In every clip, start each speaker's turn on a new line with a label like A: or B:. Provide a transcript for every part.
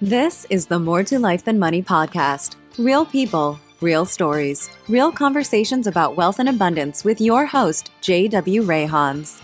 A: This is the More to Life Than Money podcast. Real people, real stories, real conversations about wealth and abundance with your host, J.W. Rayhons.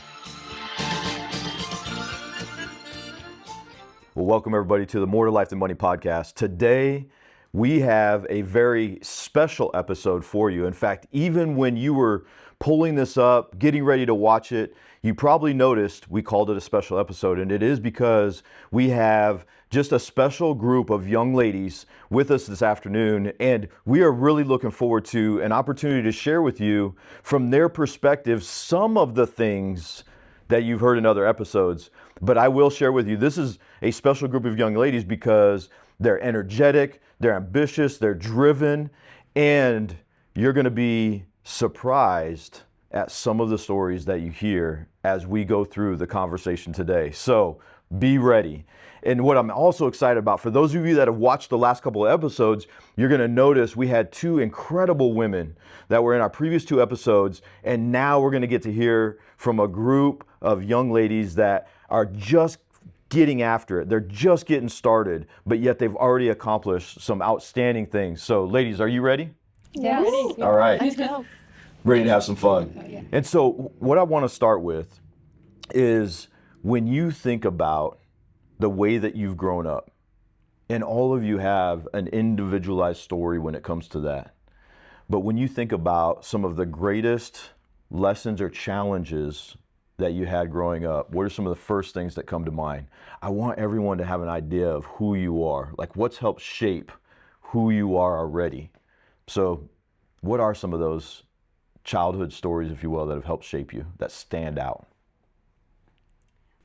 B: Well, welcome everybody to the More to Life Than Money podcast. Today, we have a very special episode for you. In fact, even when you were pulling this up, getting ready to watch it, you probably noticed we called it a special episode, and it is because we have just a special group of young ladies with us this afternoon, and we are really looking forward to an opportunity to share with you from their perspective some of the things that you've heard in other episodes. But I will share with you, this is a special group of young ladies because they're energetic, they're ambitious, they're driven, and you're going to be surprised at some of the stories that you hear as we go through the conversation today. So be ready. And what I'm also excited about, for those of you that have watched the last couple of episodes, you're going to notice we had two incredible women that were in our previous two episodes, and now we're going to get to hear from a group of young ladies that are just getting after it. They're just getting started, but yet they've already accomplished some outstanding things. So ladies, are you ready?
C: Yeah.
B: Ready. All right.
C: Let's go.
B: Ready to have some fun.
C: Oh, yeah.
B: And so what I want to start with is when you think about the way that you've grown up, and all of you have an individualized story when it comes to that. But when you think about some of the greatest lessons or challenges that you had growing up, what are some of the first things that come to mind? I want everyone to have an idea of who you are, like what's helped shape who you are already. So what are some of those childhood stories, if you will, that have helped shape you, that stand out?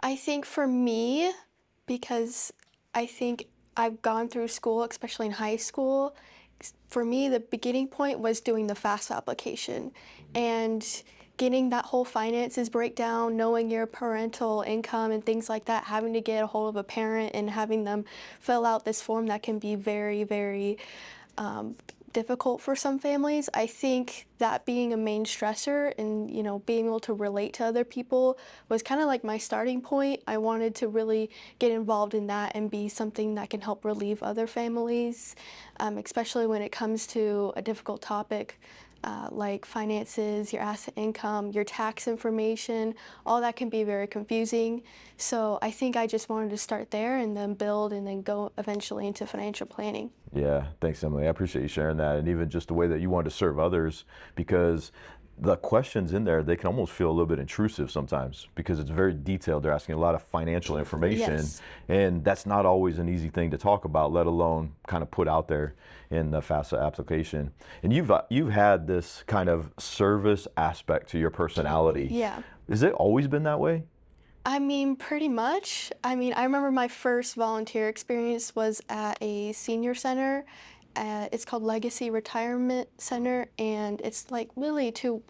C: I think for me, because I think I've gone through school, especially in high school, for me, the beginning point was doing the FAFSA application and getting that whole finances breakdown, knowing your parental income and things like that, having to get a hold of a parent and having them fill out this form that can be very, very difficult for some families. I think that being a main stressor and, being able to relate to other people was kind of like my starting point. I wanted to really get involved in that and be something that can help relieve other families, especially when it comes to a difficult topic like finances, your asset income, your tax information. All that can be very confusing. So I think I just wanted to start there and then build and then go eventually into financial planning.
B: Yeah, thanks, Emily. I appreciate you sharing that, and even just the way that you wanted to serve others, because the questions in there, they can almost feel a little bit intrusive sometimes because it's very detailed. They're asking a lot of financial information,
C: Yes.
B: And that's not always an easy thing to talk about, let alone kind of put out there in the FAFSA application. And you've had this kind of service aspect to your personality.
C: Yeah.
B: Has it always been that way?
C: I mean, pretty much. I remember my first volunteer experience was at a senior center. It's called Legacy Retirement Center, and it's like really 2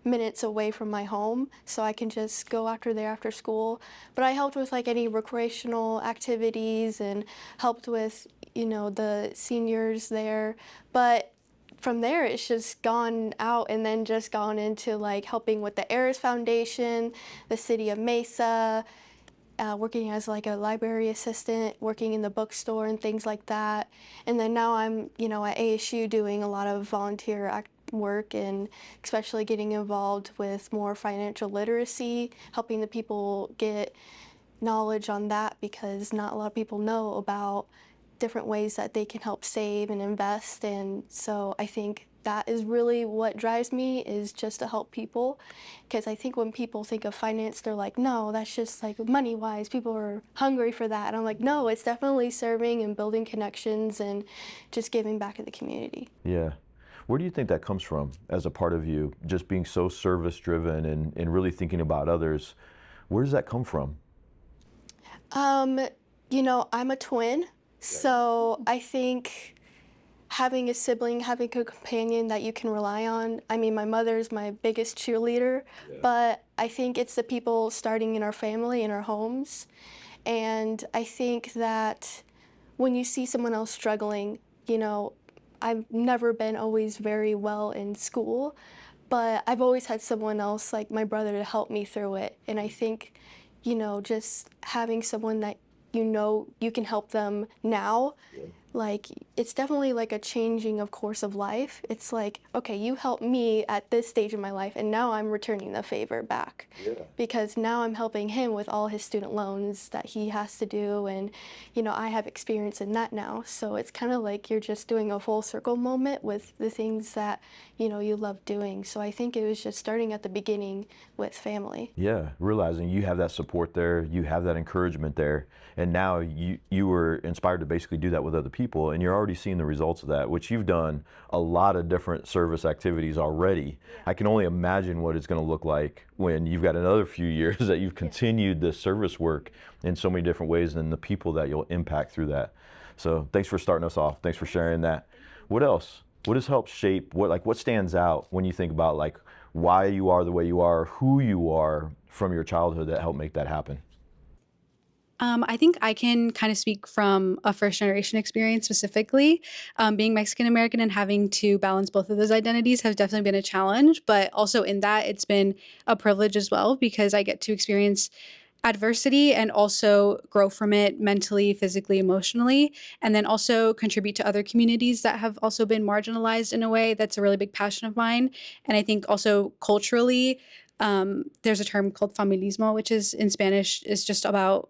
C: minutes away from my home, so I can just go there after school. But I helped with like any recreational activities and helped with, the seniors there. But from there, it's just gone out and then just gone into like helping with the Heiress Foundation, the City of Mesa, working as like a library assistant, working in the bookstore and things like that. And then now I'm, at ASU doing a lot of volunteer work and especially getting involved with more financial literacy, helping the people get knowledge on that because not a lot of people know about different ways that they can help save and invest. And so I think that is really what drives me, is just to help people, because I think when people think of finance, they're like, no, that's just like money-wise, people are hungry for that. And I'm like, no, it's definitely serving and building connections and just giving back to the community.
B: Yeah. Where do you think that comes from as a part of you, just being so service-driven and really thinking about others? Where does that come from?
C: I'm a twin, so I think having a sibling, having a companion that you can rely on. My mother's my biggest cheerleader, but I think it's the people starting in our family, in our homes. And I think that when you see someone else struggling, I've never been always very well in school, but I've always had someone else, like my brother, to help me through it. And I think, just having someone that you know you can help them now, like it's definitely like a changing of course of life. It's like, okay, you helped me at this stage of my life and now I'm returning the favor back. Because now I'm helping him with all his student loans that he has to do, and you know, I have experience in that now. So it's kind of like you're just doing a full circle moment with the things that, you know, you love doing. So I think it was just starting at the beginning with family.
B: Yeah, realizing you have that support there, you have that encouragement there, and now you were inspired to basically do that with other people, and you're already seeing the results of that, which you've done a lot of different service activities already. I can only imagine what it's going to look like when you've got another few years that you've continued this service work in so many different ways, and the people that you'll impact through that. So thanks for starting us off. Thanks for sharing that. What else? What has helped shape, what stands out when you think about like why you are the way you are, who you are from your childhood that helped make that happen?
D: I think I can kind of speak from a first generation experience specifically. Being Mexican American and having to balance both of those identities has definitely been a challenge, but also in that it's been a privilege as well because I get to experience adversity and also grow from it mentally, physically, emotionally, and then also contribute to other communities that have also been marginalized in a way. That's a really big passion of mine. And I think also culturally, there's a term called familismo, which is in Spanish is just about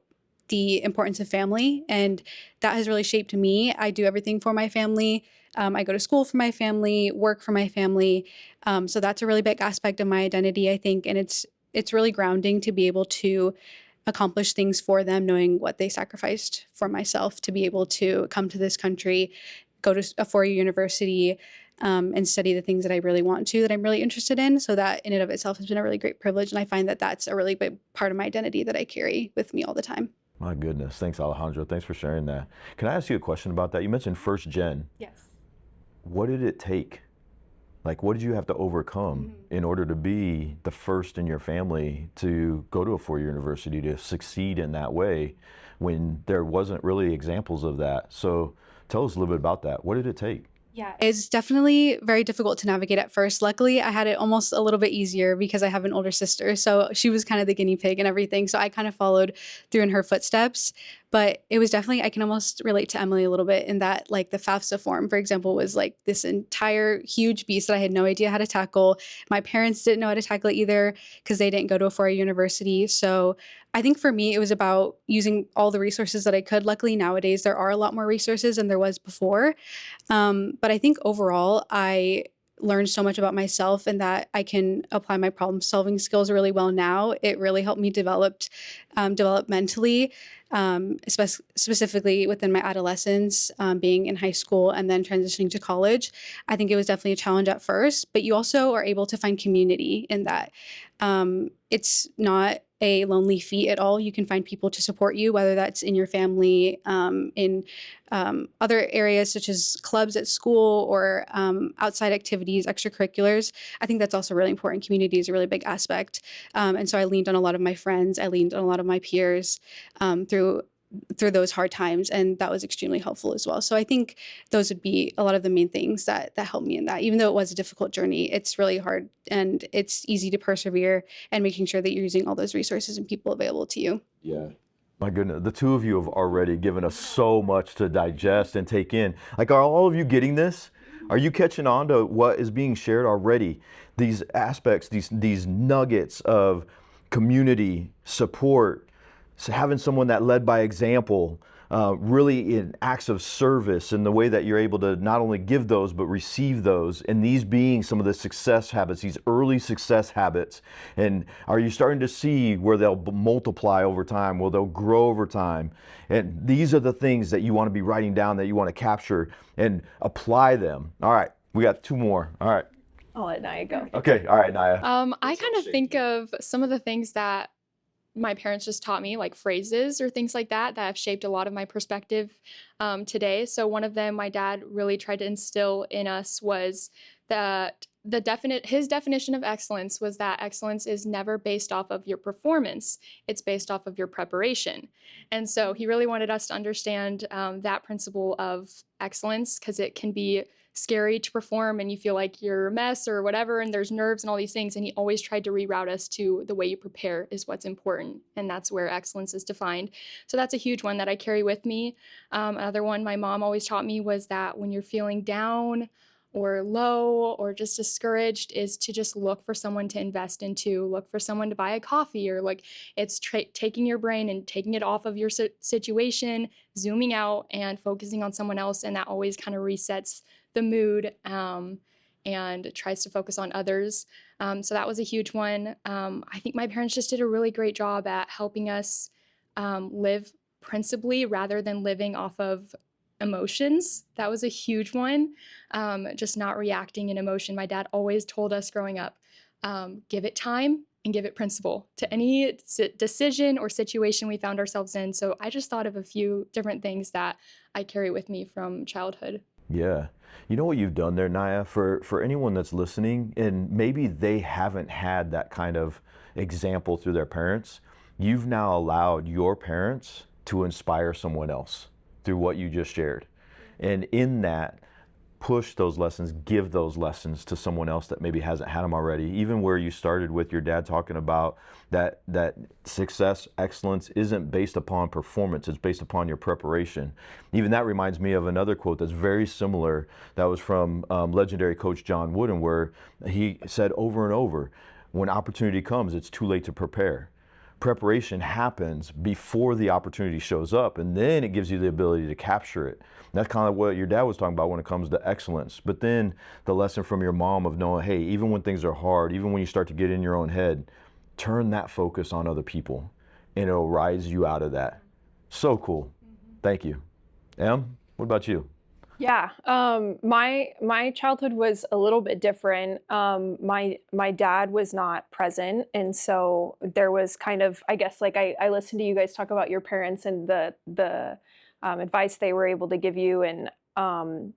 D: the importance of family. And that has really shaped me. I do everything for my family. I go to school for my family, work for my family. So that's a really big aspect of my identity, I think. And it's really grounding to be able to accomplish things for them, knowing what they sacrificed for myself to be able to come to this country, go to a four-year university, and study the things that I really want to, that I'm really interested in. So that in and of itself has been a really great privilege. And I find that that's a really big part of my identity that I carry with me all the time.
B: My goodness. Thanks, Alejandra. Thanks for sharing that. Can I ask you a question about that? You mentioned first gen.
D: Yes.
B: What did it take? Like, what did you have to overcome in order to be the first in your family to go to a four-year university, to succeed in that way when there wasn't really examples of that? So tell us a little bit about that. What did it take?
D: Yeah, it's definitely very difficult to navigate at first. Luckily, I had it almost a little bit easier because I have an older sister. So she was kind of the guinea pig and everything. So I kind of followed through in her footsteps. But it was definitely, I can almost relate to Emily a little bit in that, like the FAFSA form, for example, was like this entire huge beast that I had no idea how to tackle. My parents didn't know how to tackle it either because they didn't go to a four-year university. So I think for me, it was about using all the resources that I could. Luckily, nowadays, there are a lot more resources than there was before. But I think overall, I learned so much about myself and that I can apply my problem solving skills really well now. It really helped me develop mentally, specifically within my adolescence, being in high school and then transitioning to college. I think it was definitely a challenge at first, but you also are able to find community in that. It's not a lonely feat at all. You can find people to support you, whether that's in your family, in other areas such as clubs at school or outside activities, extracurriculars. I think that's also really important. Community is a really big aspect. And so I leaned on a lot of my friends. I leaned on a lot of my peers through those hard times, and that was extremely helpful as well. So I think those would be a lot of the main things that helped me in that. Even though it was a difficult journey, it's really hard and it's easy to persevere and making sure that you're using all those resources and people available to you.
B: Yeah. My goodness, the two of you have already given us so much to digest and take in. Like, are all of you getting this? Are you catching on to what is being shared already? These aspects, these nuggets of community, support, so having someone that led by example, really in acts of service and the way that you're able to not only give those, but receive those, and these being some of the success habits, these early success habits. And are you starting to see where they'll multiply over time, where they'll grow over time? And these are the things that you want to be writing down, that you want to capture and apply them. All right, we got two more. All right.
E: I'll let Nyah go.
B: Okay, all right, Nyah.
E: I kind of think of some of the things that my parents just taught me, like phrases or things like that have shaped a lot of my perspective today. So one of them my dad really tried to instill in us was that his definition of excellence was that excellence is never based off of your performance. It's based off of your preparation. And so he really wanted us to understand that principle of excellence, because it can be scary to perform and you feel like you're a mess or whatever, and there's nerves and all these things. And he always tried to reroute us to the way you prepare is what's important. And that's where excellence is defined. So that's a huge one that I carry with me. Another one my mom always taught me was that when you're feeling down or low or just discouraged, is to just look for someone to invest into, look for someone to buy a coffee, or like it's taking your brain and taking it off of your situation, zooming out and focusing on someone else. And that always kind of resets the mood and tries to focus on others. So that was a huge one. I think my parents just did a really great job at helping us live principally rather than living off of emotions. That was a huge one. Just not reacting in emotion. My dad always told us growing up, give it time and give it principle to any decision or situation we found ourselves in. So I just thought of a few different things that I carry with me from childhood.
B: Yeah. You know what you've done there, Nyah, for anyone that's listening and maybe they haven't had that kind of example through their parents, you've now allowed your parents to inspire someone else through what you just shared. And in that, push those lessons, give those lessons to someone else that maybe hasn't had them already. Even where you started with your dad talking about that success, excellence isn't based upon performance, it's based upon your preparation. Even that reminds me of another quote that's very similar. That was from legendary coach John Wooden, where he said over and over, when opportunity comes, it's too late to prepare. Preparation happens before the opportunity shows up, and then it gives you the ability to capture it. And that's kind of what your dad was talking about when it comes to excellence. But then the lesson from your mom of knowing, hey, even when things are hard, even when you start to get in your own head, turn that focus on other people, and it'll rise you out of that. So cool. Thank you. Em, what about you?
F: Yeah, my childhood was a little bit different. My dad was not present, and so there was kind of, I guess, like I listened to you guys talk about your parents and the advice they were able to give you, and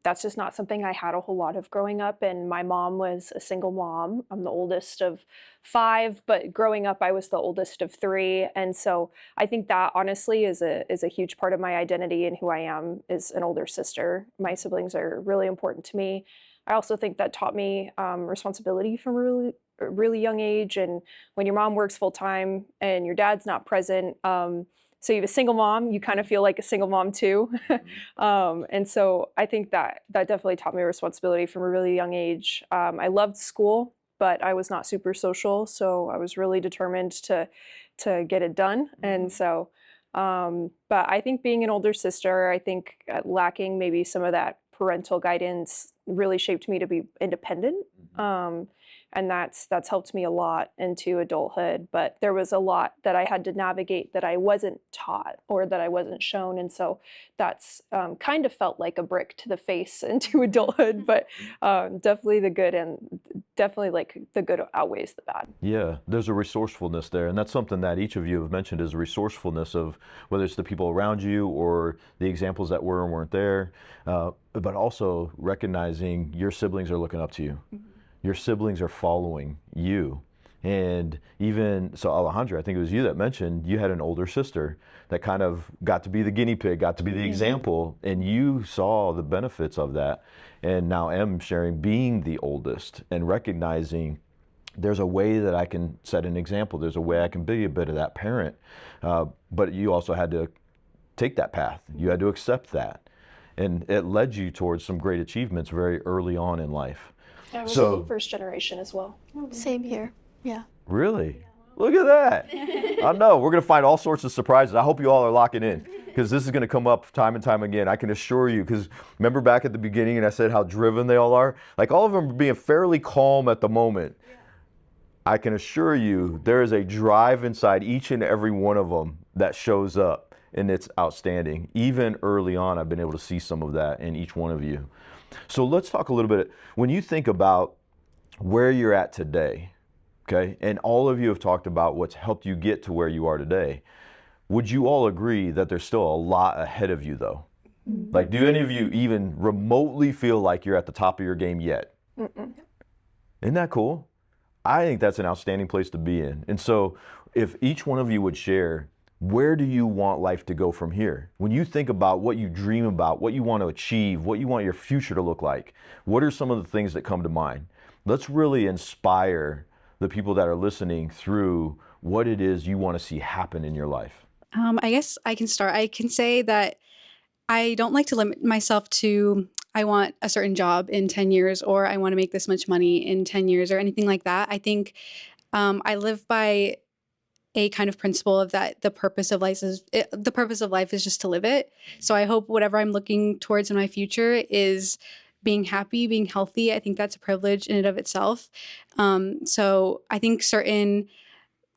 F: that's just not something I had a whole lot of growing up. And my mom was a single mom. I'm the oldest of 5, but growing up I was the oldest of 3, and so I think that honestly is a huge part of my identity and who I am is an older sister. My siblings are really important to me. I also think that taught me responsibility from a really young age. And when your mom works full time and your dad's not present, so you have a single mom, you kind of feel like a single mom too. And so I think that definitely taught me responsibility from a really young age. I loved school, but I was not super social, so I was really determined to get it done. And so, but I think being an older sister, I think lacking maybe some of that parental guidance really shaped me to be independent. And that's helped me a lot into adulthood. But there was a lot that I had to navigate that I wasn't taught or that I wasn't shown. And so that's kind of felt like a brick to the face into adulthood, but definitely the good, and definitely like the good outweighs the bad.
B: Yeah, there's a resourcefulness there, and that's something that each of you have mentioned is a resourcefulness of whether it's the people around you or the examples that were and weren't there, but also recognizing your siblings are looking up to you. Your siblings are following you. And even, so Alejandra, I think it was you that mentioned you had an older sister that kind of got to be the guinea pig, got to be the example, and you saw the benefits of that. And now Em sharing being the oldest and recognizing there's a way that I can set an example. There's a way I can be a bit of that parent. But you also had to take that path. You had to accept that. And it led you towards some great achievements very early on in life.
F: I was in first generation as well.
C: Same here. Yeah.
B: Really? Look at that. I know. We're going to find all sorts of surprises. I hope you all are locking in because this is going to come up time and time again. I can assure you, because remember back at the beginning and I said how driven they all are? Like all of them are being fairly calm at the moment. I can assure you there is a drive inside each and every one of them that shows up, and it's outstanding. Even early on, I've been able to see some of that in each one of you. So let's talk a little bit. When you think about where you're at today, okay, and all of you have talked about what's helped you get to where you are today, would you all agree that there's still a lot ahead of you though? Like, do any of you even remotely feel like you're at the top of your game yet? Isn't that cool? I think that's an outstanding place to be in. And so if each one of you would share where do you want life to go from here? When you think about what you dream about, what you want to achieve, what you want your future to look like, what are some of the things that come to mind? Let's really inspire the people that are listening through what it is you want to see happen in your life.
D: I guess I can start. I can say that I don't like to limit myself to, I want a certain job in 10 years, or I want to make this much money in 10 years, or anything like that. I think I live by a kind of principle of that the purpose of life is just to live it. So I hope whatever I'm looking towards in my future is being happy, being healthy. I think that's a privilege in and of itself. So I think certain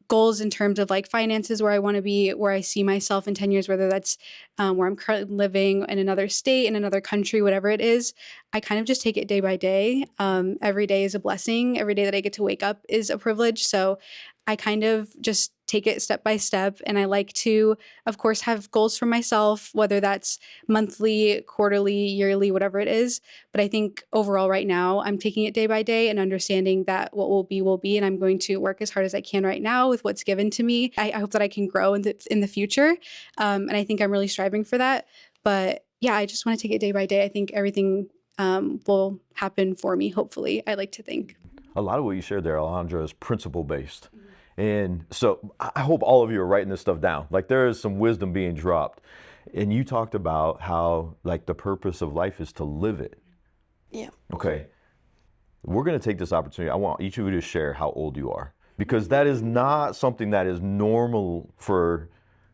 D: goals in terms of like finances, where I want to be, where I see myself in 10 years, whether that's where I'm currently living in another state, in another country, whatever it is, I kind of just take it day by day. Every day is a blessing. Every day that I get to wake up is a privilege. So I kind of just take it step by step. And I like to, of course, have goals for myself, whether that's monthly, quarterly, yearly, whatever it is. But I think overall right now, I'm taking it day by day and understanding that what will be will be. And I'm going to work as hard as I can right now with what's given to me. I hope that I can grow in the future. And I think I'm really striving for that. But yeah, I just want to take it day by day. I think everything will happen for me, hopefully, I like to think.
B: A lot of what you shared there, Alejandra, is principle-based. And so I hope all of you are writing this stuff down. Like, there is some wisdom being dropped. And you talked about how, like, the purpose of life is to live it.
C: Yeah.
B: Okay. We're going to take this opportunity. I want each of you to share how old you are, because that is not something that is normal for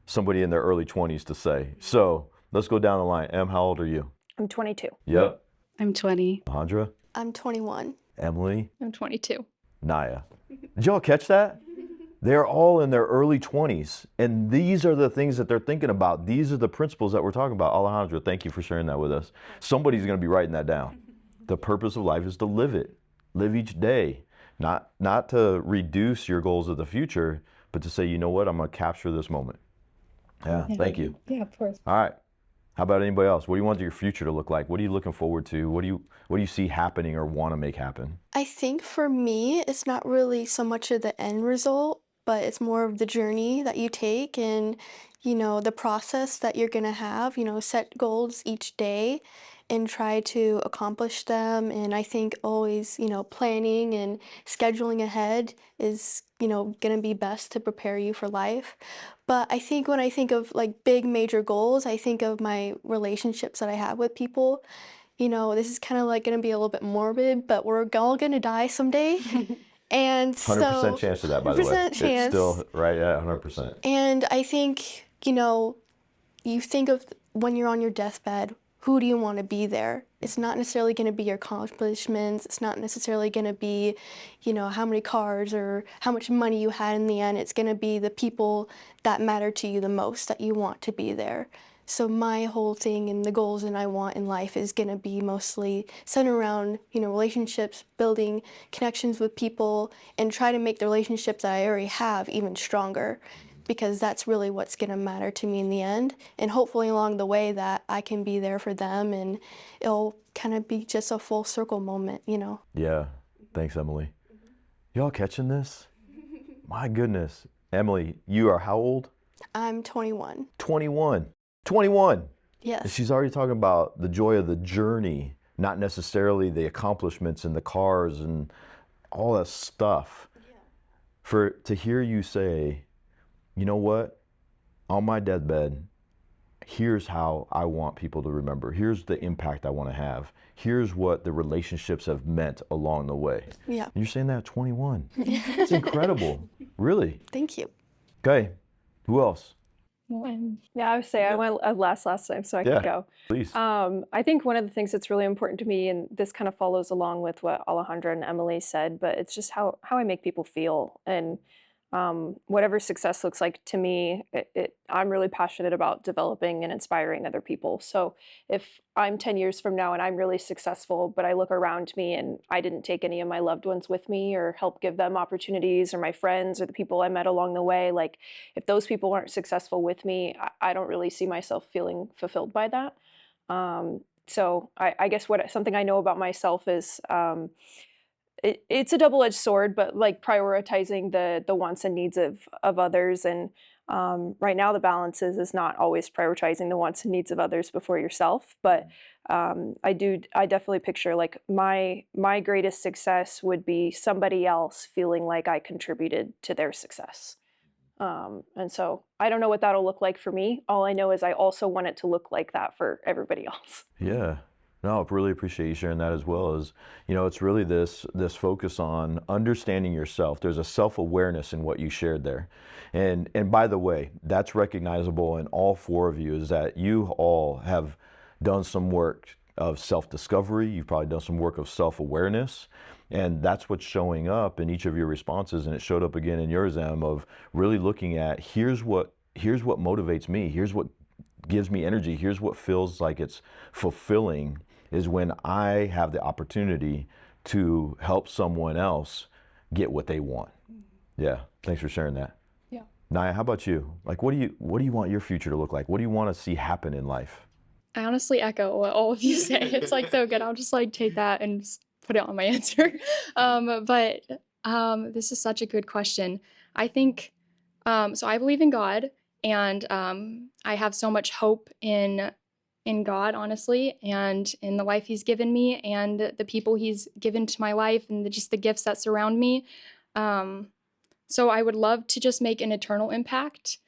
B: somebody in their early 20s to say. So let's go down the line. Em, how old are you?
F: I'm 22.
B: Yep.
D: I'm 20.
B: Alejandra?
C: I'm 21.
B: Emily?
E: I'm 22.
B: Nyah? Did y'all catch that? They're all in their early 20s, and these are the things that they're thinking about. These are the principles that we're talking about. Alejandra, thank you for sharing that with us. Somebody's going to be writing that down. The purpose of life is to live it. Live each day. Not to reduce your goals of the future, but to say, you know what, I'm going to capture this moment. Yeah, thank you.
D: Yeah, of course.
B: All right. How about anybody else? What do you want your future to look like? What are you looking forward to? What do you see happening or want to make happen?
C: I think for me, it's not really so much of the end result, but it's more of the journey that you take and, the process that you're going to have, set goals each day and try to accomplish them. And I think always, planning and scheduling ahead is, going to be best to prepare you for life. But I think when I think of like big major goals, I think of my relationships that I have with people. This is kind of like going to be a little bit morbid, but we're all going to die someday. And
B: 100% chance of that, by the way.
C: 100% chance.
B: It's still right at 100%.
C: And I think, you think of when you're on your deathbed, who do you want to be there? It's not necessarily going to be your accomplishments. It's not necessarily going to be, how many cars or how much money you had in the end. It's going to be the people that matter to you the most that you want to be there. So my whole thing and the goals that I want in life is going to be mostly centered around, relationships, building connections with people, and try to make the relationships that I already have even stronger, because that's really what's going to matter to me in the end. And hopefully along the way that I can be there for them, and it'll kind of be just a full circle moment,
B: Yeah. Thanks, Emily. Y'all catching this? My goodness. Emily, you are how old?
C: I'm 21.
B: 21. 21.
C: Yes.
B: And she's already talking about the joy of the journey, not necessarily the accomplishments and the cars and all that stuff. Yeah. To hear you say, you know what, on my deathbed, here's how I want people to remember. Here's the impact I want to have. Here's what the relationships have meant along the way.
C: Yeah.
B: And you're saying that at 21. It's incredible. Really.
C: Thank you.
B: Okay. Who else?
F: Yeah, I would say I went last time, so I could go.
B: Please.
F: I think one of the things that's really important to me, and this kind of follows along with what Alejandra and Emily said, but it's just how I make people feel. And whatever success looks like to me, I'm really passionate about developing and inspiring other people. So if I'm 10 years from now and I'm really successful, but I look around me and I didn't take any of my loved ones with me or help give them opportunities, or my friends or the people I met along the way, like if those people aren't successful with me, I don't really see myself feeling fulfilled by that. So I guess something I know about myself is it's a double-edged sword, but like prioritizing the wants and needs of others. And right now the balance is not always prioritizing the wants and needs of others before yourself. But I definitely picture like my greatest success would be somebody else feeling like I contributed to their success. And so I don't know what that'll look like for me. All I know is I also want it to look like that for everybody else.
B: Yeah. No, I really appreciate you sharing that as well. As you know, it's really this focus on understanding yourself. There's a self-awareness in what you shared there. And by the way, that's recognizable in all four of you, is that you all have done some work of self-discovery. You've probably done some work of self-awareness. And that's what's showing up in each of your responses. And it showed up again in yours, Em, of really looking at here's what motivates me. Here's what gives me energy. Here's what feels like it's fulfilling, is when I have the opportunity to help someone else get what they want. Yeah, thanks for sharing that.
E: Yeah.
B: Nyah, how about you? Like, what do you want your future to look like? What do you want to see happen in life?
E: I honestly echo what all of you say. It's like so good. I'll just like take that and just put it on my answer. But this is such a good question. I think, so I believe in God, and I have so much hope in God, honestly, and in the life He's given me and the people He's given to my life, and just the gifts that surround me. So I would love to just make an eternal impact.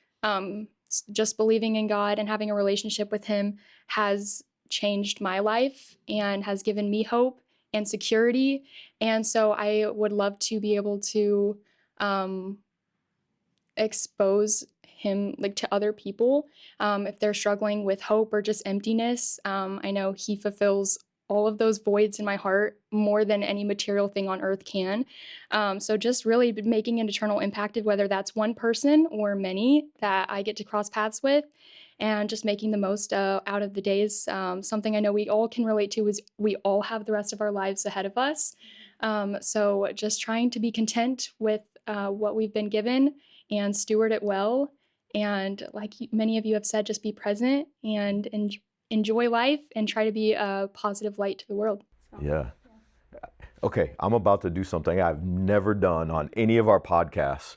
E: Just believing in God and having a relationship with Him has changed my life and has given me hope and security. And so I would love to be able to expose Him like to other people if they're struggling with hope or just emptiness. I know He fulfills all of those voids in my heart more than any material thing on earth can. So just really making an eternal impact, of whether that's one person or many that I get to cross paths with, and just making the most out of the days. Something I know we all can relate to is we all have the rest of our lives ahead of us. So just trying to be content with what we've been given and steward it well. And like many of you have said, just be present and enjoy life and try to be a positive light to the world. So,
B: Yeah. Okay, I'm about to do something I've never done on any of our podcasts.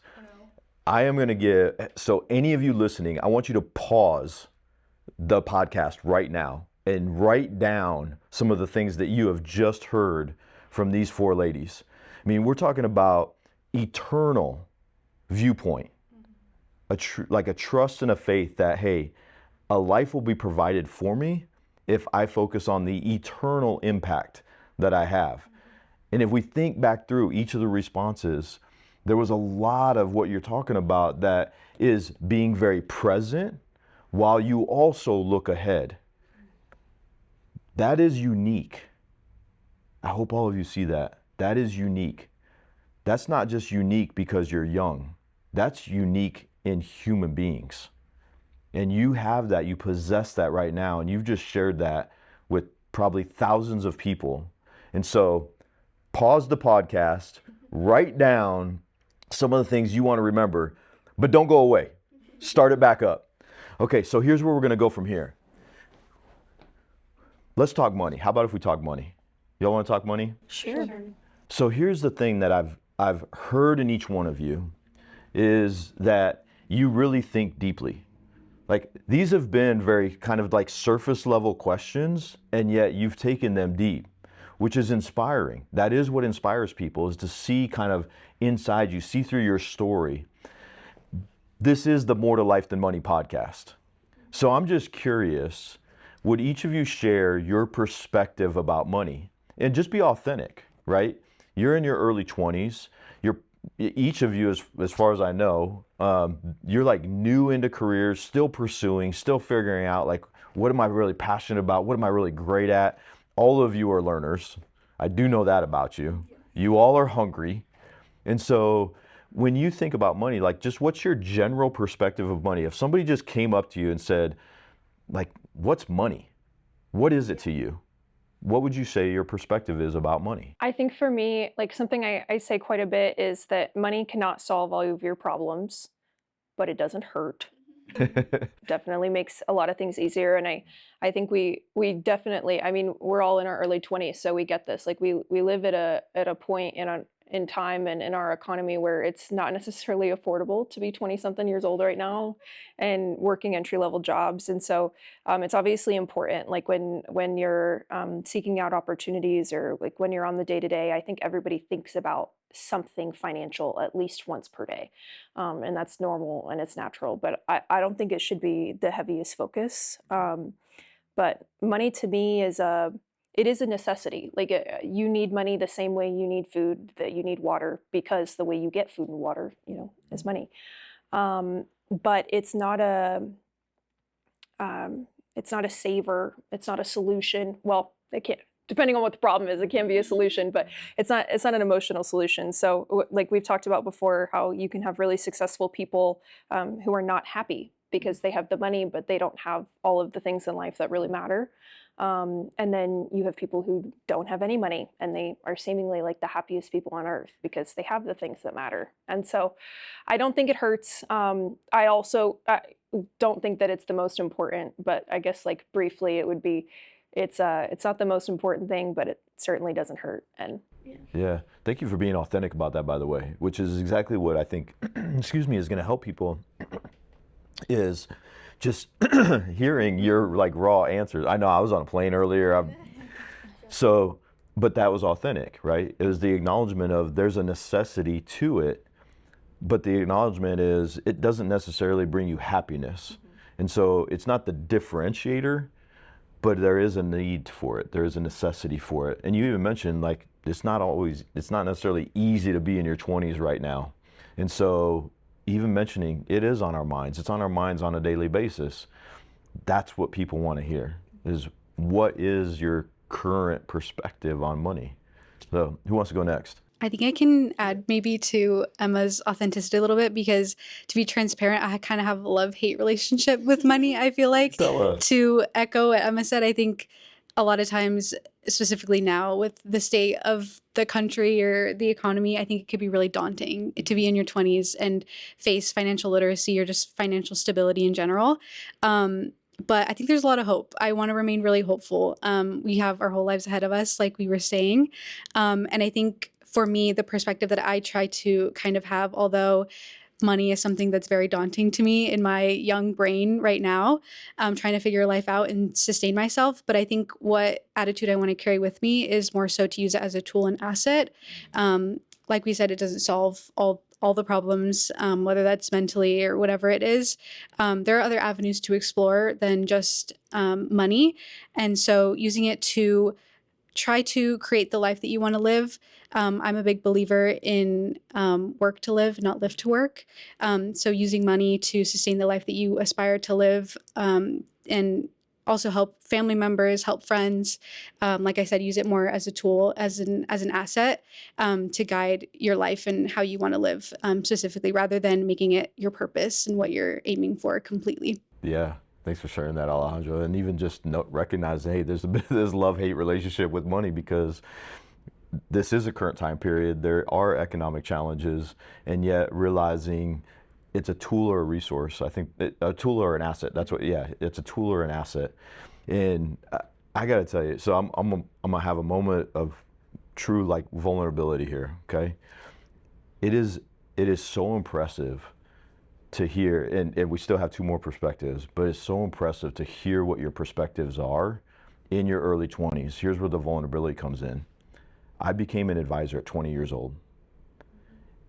B: I am going to so any of you listening, I want you to pause the podcast right now and write down some of the things that you have just heard from these four ladies. I mean, we're talking about eternal viewpoint, like a trust and a faith that, hey, a life will be provided for me if I focus on the eternal impact that I have. And if we think back through each of the responses, there was a lot of what you're talking about that is being very present while you also look ahead. That is unique. I hope all of you see that. That is unique. That's not just unique because you're young. That's unique in human beings. And you have that, you possess that right now, and you've just shared that with probably thousands of people. And so pause the podcast, write down some of the things you want to remember, but don't go away. Start it back up. Okay, so here's where we're going to go from here. Let's talk money. How about if we talk money? Y'all want to talk money?
C: Sure.
B: So here's the thing that I've heard in each one of you is that you really think deeply. Like, these have been very kind of like surface level questions, and yet you've taken them deep, which is inspiring. That is what inspires people, is to see kind of inside you, see through your story. This is the More to Life Than Money podcast. So I'm just curious, would each of you share your perspective about money? And just be authentic, right? You're in your early 20s. Each of you, as far as I know, you're like new into careers, still pursuing, still figuring out like, what am I really passionate about? What am I really great at? All of you are learners. I do know that about you. You all are hungry. And so when you think about money, like, just what's your general perspective of money? If somebody just came up to you and said, like, what's money? What is it to you? What would you say your perspective is about money?
F: I think for me, like something I say quite a bit is that money cannot solve all of your problems, but it doesn't hurt. Definitely makes a lot of things easier. And I think we definitely, I mean, we're all in our early 20s, so we get this. Like we live at a point in time and in our economy where it's not necessarily affordable to be 20 something years old right now and working entry level jobs. And so it's obviously important, like when you're seeking out opportunities, or like when you're on the day to day, I think everybody thinks about something financial at least once per day. And that's normal and it's natural, but I don't think it should be the heaviest focus. But money to me it is a necessity. Like you need money the same way you need food, that you need water, because the way you get food and water, is money. But it's not a saver. It's not a solution. Well, it can't. Depending on what the problem is, it can be a solution, but it's not an emotional solution. So like we've talked about before, how you can have really successful people who are not happy because they have the money, but they don't have all of the things in life that really matter. And then you have people who don't have any money, and they are seemingly like the happiest people on earth because they have the things that matter. And so I don't think it hurts. I also don't think that it's the most important, but I guess like briefly it would be, it's not the most important thing, but it certainly doesn't hurt. And
B: yeah, thank you for being authentic about that, by the way, which is exactly what I think, excuse me, is going to help people, is just hearing your like raw answers. I know I was on a plane earlier, but that was authentic, right? It was the acknowledgement of there's a necessity to it, but the acknowledgement is it doesn't necessarily bring you happiness. And so it's not the differentiator, but there is a need for it. There is a necessity for it. And you even mentioned like it's not necessarily easy to be in your 20s right now. And so even mentioning it is on our minds. It's on our minds on a daily basis. That's what people want to hear, is what is your current perspective on money? So who wants to go next?
D: I think I can add maybe to Emma's authenticity a little bit, because to be transparent, I kind of have a love-hate relationship with money, I feel like. To echo what Emma said, I think a lot of times, specifically now with the state of the country or the economy, I think it could be really daunting to be in your 20s and face financial literacy or just financial stability in general. But I think there's a lot of hope. I want to remain really hopeful. We have our whole lives ahead of us, like we were saying. And I think for me, the perspective that I try to kind of have, although money is something that's very daunting to me in my young brain right now, trying to figure life out and sustain myself. But I think what attitude I want to carry with me is more so to use it as a tool and asset. Like we said, it doesn't solve all the problems, whether that's mentally or whatever it is. There are other avenues to explore than just money. And so using it to try to create the life that you want to live. I'm a big believer in work to live, not live to work. So using money to sustain the life that you aspire to live, and also help family members, help friends. Like I said, use it more as a tool, as an asset, to guide your life and how you want to live, specifically, rather than making it your purpose and what you're aiming for completely.
B: Yeah. Thanks for sharing that, Alejandra. And even just recognize, hey, there's a bit of this love-hate relationship with money, because this is a current time period. There are economic challenges, and yet realizing it's a tool or a resource. I think a tool or an asset. That's what. Yeah, it's a tool or an asset. And I got to tell you, so I'm gonna have a moment of true like vulnerability here. Okay, it is so impressive to hear, and we still have two more perspectives, but it's so impressive to hear what your perspectives are in your early 20s. Here's where the vulnerability comes in. I became an advisor at 20 years old.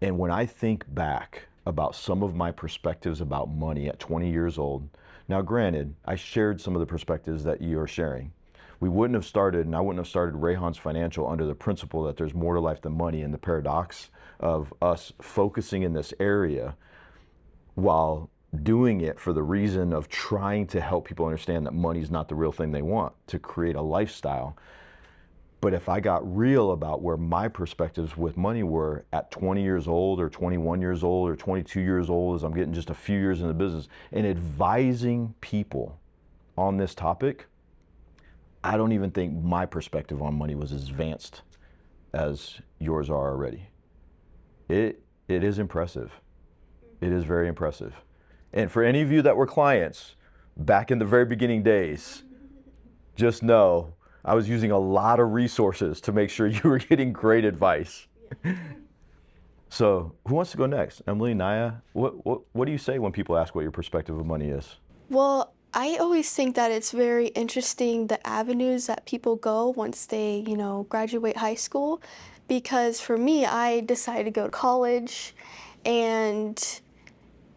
B: And when I think back about some of my perspectives about money at 20 years old, now granted, I shared some of the perspectives that you're sharing. We wouldn't have started, and I wouldn't have started Rayhons Financial under the principle that there's more to life than money, and the paradox of us focusing in this area while doing it for the reason of trying to help people understand that money is not the real thing they want, to create a lifestyle. But if I got real about where my perspectives with money were at 20 years old or 21 years old or 22 years old, as I'm getting just a few years in the business and advising people on this topic, I don't even think my perspective on money was as advanced as yours are already. It is impressive. It is very impressive. And for any of you that were clients back in the very beginning days, just know I was using a lot of resources to make sure you were getting great advice. So who wants to go next? Emily, Nyah, what do you say when people ask what your perspective of money is?
C: Well, I always think that it's very interesting the avenues that people go once they, graduate high school. Because for me, I decided to go to college, and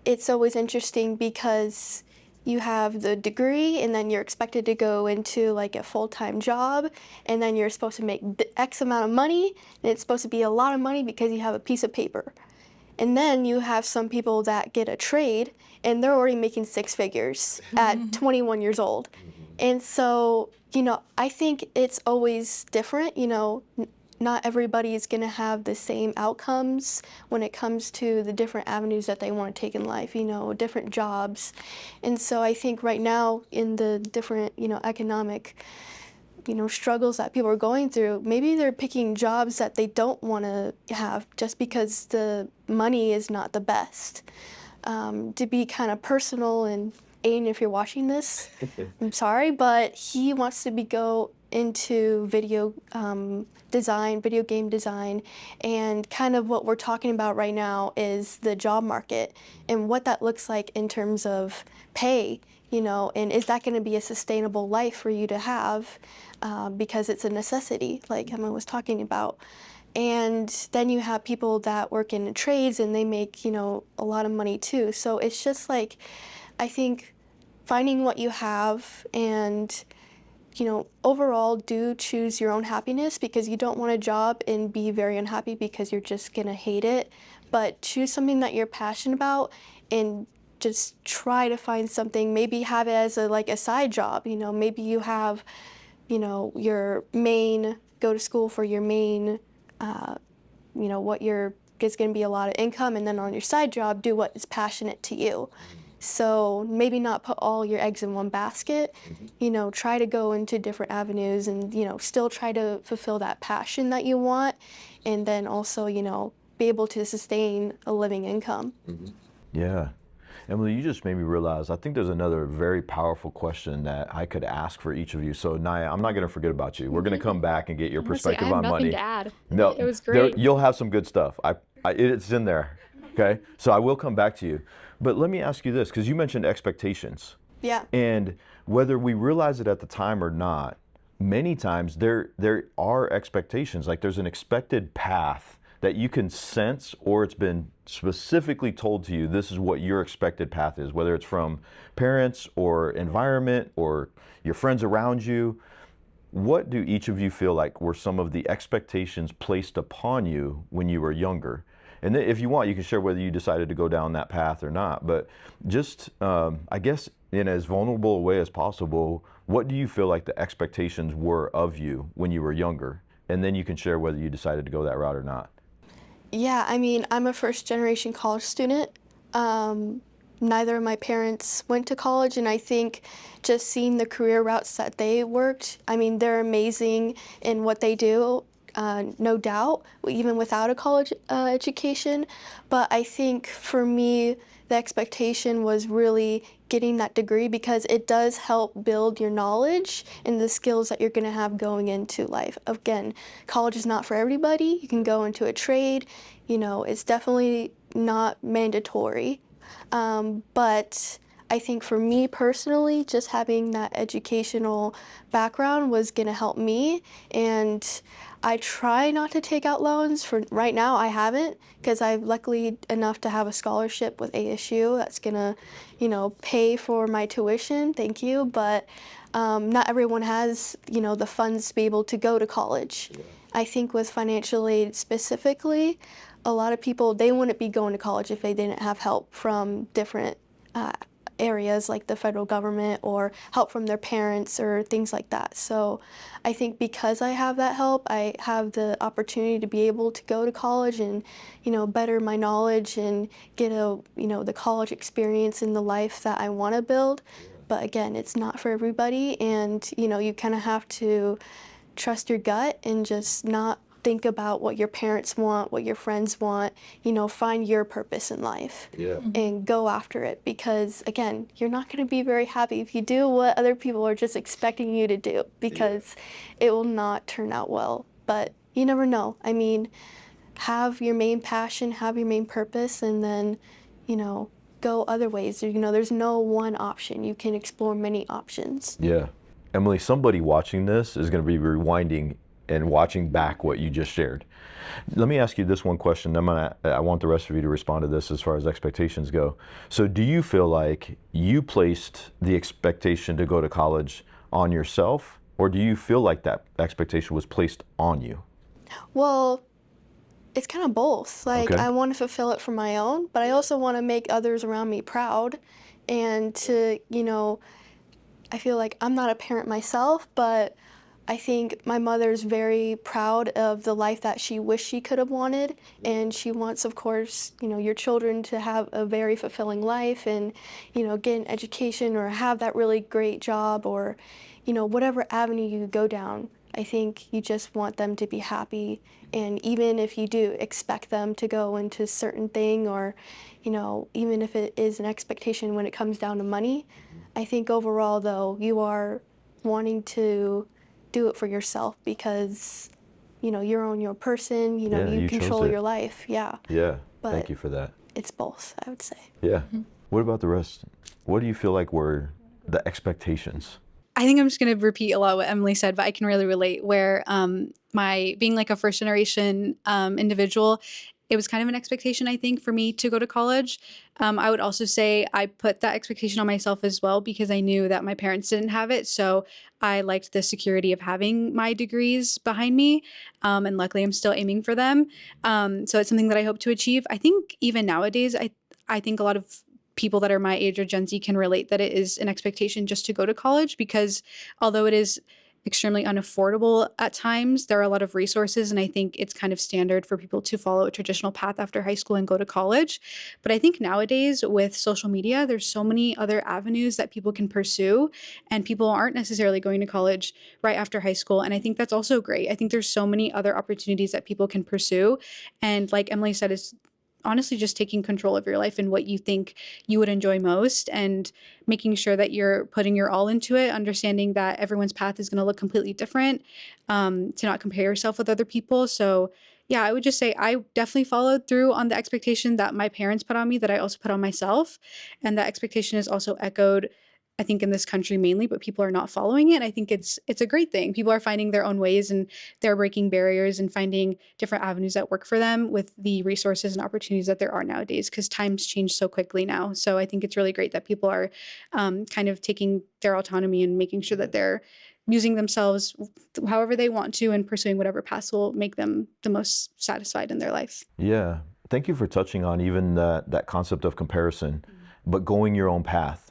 C: it's always interesting because you have the degree and then you're expected to go into like a full-time job, and then you're supposed to make X amount of money, and it's supposed to be a lot of money because you have a piece of paper. And then you have some people that get a trade and they're already making six figures at 21 years old. And so, I think it's always different. Not everybody is going to have the same outcomes when it comes to the different avenues that they want to take in life, different jobs. And so I think right now in the different, economic struggles that people are going through, maybe they're picking jobs that they don't want to have just because the money is not the best. To be kind of personal, and Aiden, if you're watching this, I'm sorry, but he wants to go into video game design, and kind of what we're talking about right now is the job market and what that looks like in terms of pay, and is that going to be a sustainable life for you to have, because it's a necessity, like Emma was talking about. And then you have people that work in trades and they make, a lot of money too. So it's just like, I think finding what you have, and overall do choose your own happiness, because you don't want a job and be very unhappy because you're just gonna hate it. But choose something that you're passionate about and just try to find something, maybe have it as a side job. Maybe you have, your main, go to school for your main, what is going to be a lot of income, and then on your side job, do what is passionate to you. So maybe not put all your eggs in one basket, try to go into different avenues and, still try to fulfill that passion that you want, and then also, be able to sustain a living income.
B: Yeah. Emily, you just made me realize, I think there's another very powerful question that I could ask for each of you. So Nyah, I'm not going to forget about you. We're going to come back and get your perspective on money.
E: I have nothing to add.
B: No,
E: it was great.
B: You'll have some good stuff. It's in there. Okay. So I will come back to you. But let me ask you this, because you mentioned expectations.
C: Yeah.
B: And whether we realize it at the time or not, many times there are expectations. Like there's an expected path that you can sense, or it's been specifically told to you, this is what your expected path is, whether it's from parents or environment or your friends around you. What do each of you feel like were some of the expectations placed upon you when you were younger? And if you want, you can share whether you decided to go down that path or not. But just, I guess, in as vulnerable a way as possible, what do you feel like the expectations were of you when you were younger? And then you can share whether you decided to go that route or not.
C: Yeah, I'm a first-generation college student. Neither of my parents went to college, and I think just seeing the career routes that they worked, they're amazing in what they do, no doubt, even without a college education. But I think for me, the expectation was really getting that degree, because it does help build your knowledge and the skills that you're going to have going into life. Again, college is not for everybody. You can go into a trade. It's definitely not mandatory. But I think for me personally, just having that educational background was going to help me. And I try not to take out loans. For right now, I haven't, because I'm lucky enough to have a scholarship with ASU that's going to, pay for my tuition. Thank you. But not everyone has, the funds to be able to go to college. Yeah. I think with financial aid specifically, a lot of people, they wouldn't be going to college if they didn't have help from different areas like the federal government, or help from their parents or things like that. So I think because I have that help, I have the opportunity to be able to go to college and, better my knowledge and get the college experience in the life that I want to build. But again, it's not for everybody, and, you kind of have to trust your gut and just not think about what your parents want, what your friends want, find your purpose in life.
B: Yeah.
C: And go after it, because again, you're not going to be very happy if you do what other people are just expecting you to do, because it will not turn out well. But you never know. I mean, have your main passion, have your main purpose, and then, go other ways. There's no one option. You can explore many options.
B: Yeah. Emily, somebody watching this is going to be rewinding and watching back what you just shared. Let me ask you this one question. I want the rest of you to respond to this as far as expectations go. So do you feel like you placed the expectation to go to college on yourself, or do you feel like that expectation was placed on you?
C: Well, it's kind of both. Like,
B: Okay.
C: I want to fulfill it for my own, but I also want to make others around me proud. And to, I feel like I'm not a parent myself, but I think my mother's very proud of the life that she wished she could have wanted. And she wants, of course, your children to have a very fulfilling life and, get an education or have that really great job, or, whatever avenue you go down. I think you just want them to be happy. And even if you do expect them to go into a certain thing, or, even if it is an expectation when it comes down to money, I think overall, though, you are wanting to do it for yourself, because, you're on your person,
B: Yeah,
C: you
B: you chose
C: control
B: it.
C: your life. Yeah.
B: Yeah.
C: But
B: Thank you for that.
C: it's both, I would say.
B: Yeah. What about the rest? What do you feel like were the expectations?
D: I think I'm just going to repeat a lot what Emily said, but I can really relate where my being like a first generation individual, it was kind of an expectation, I think, for me to go to college. I would also say I put that expectation on myself as well, because I knew that my parents didn't have it. So I liked the security of having my degrees behind me. And luckily, I'm still aiming for them. So it's something that I hope to achieve. I think even nowadays, I think a lot of people that are my age or Gen Z can relate that it is an expectation just to go to college, because although it is extremely unaffordable at times, there are a lot of resources, and I think it's kind of standard for people to follow a traditional path after high school and go to college. But I think nowadays with social media, there's so many other avenues that people can pursue, and people aren't necessarily going to college right after high school, and I think that's also great. I think there's so many other opportunities that people can pursue, and like Emily said, it's honestly just taking control of your life and what you think you would enjoy most, and making sure that you're putting your all into it, understanding that everyone's path is going to look completely different, to not compare yourself with other people. So yeah, I would just say I definitely followed through on the expectation that my parents put on me, that I also put on myself. And that expectation is also echoed, I think, in this country mainly, but people are not following it. I think it's a great thing. People are finding their own ways, and they're breaking barriers and finding different avenues that work for them with the resources and opportunities that there are nowadays, because times change so quickly now. So I think it's really great that people are kind of taking their autonomy and making sure that they're using themselves however they want to, and pursuing whatever paths will make them the most satisfied in their life.
B: Yeah. Thank you for touching on even that concept of comparison, but going your own path.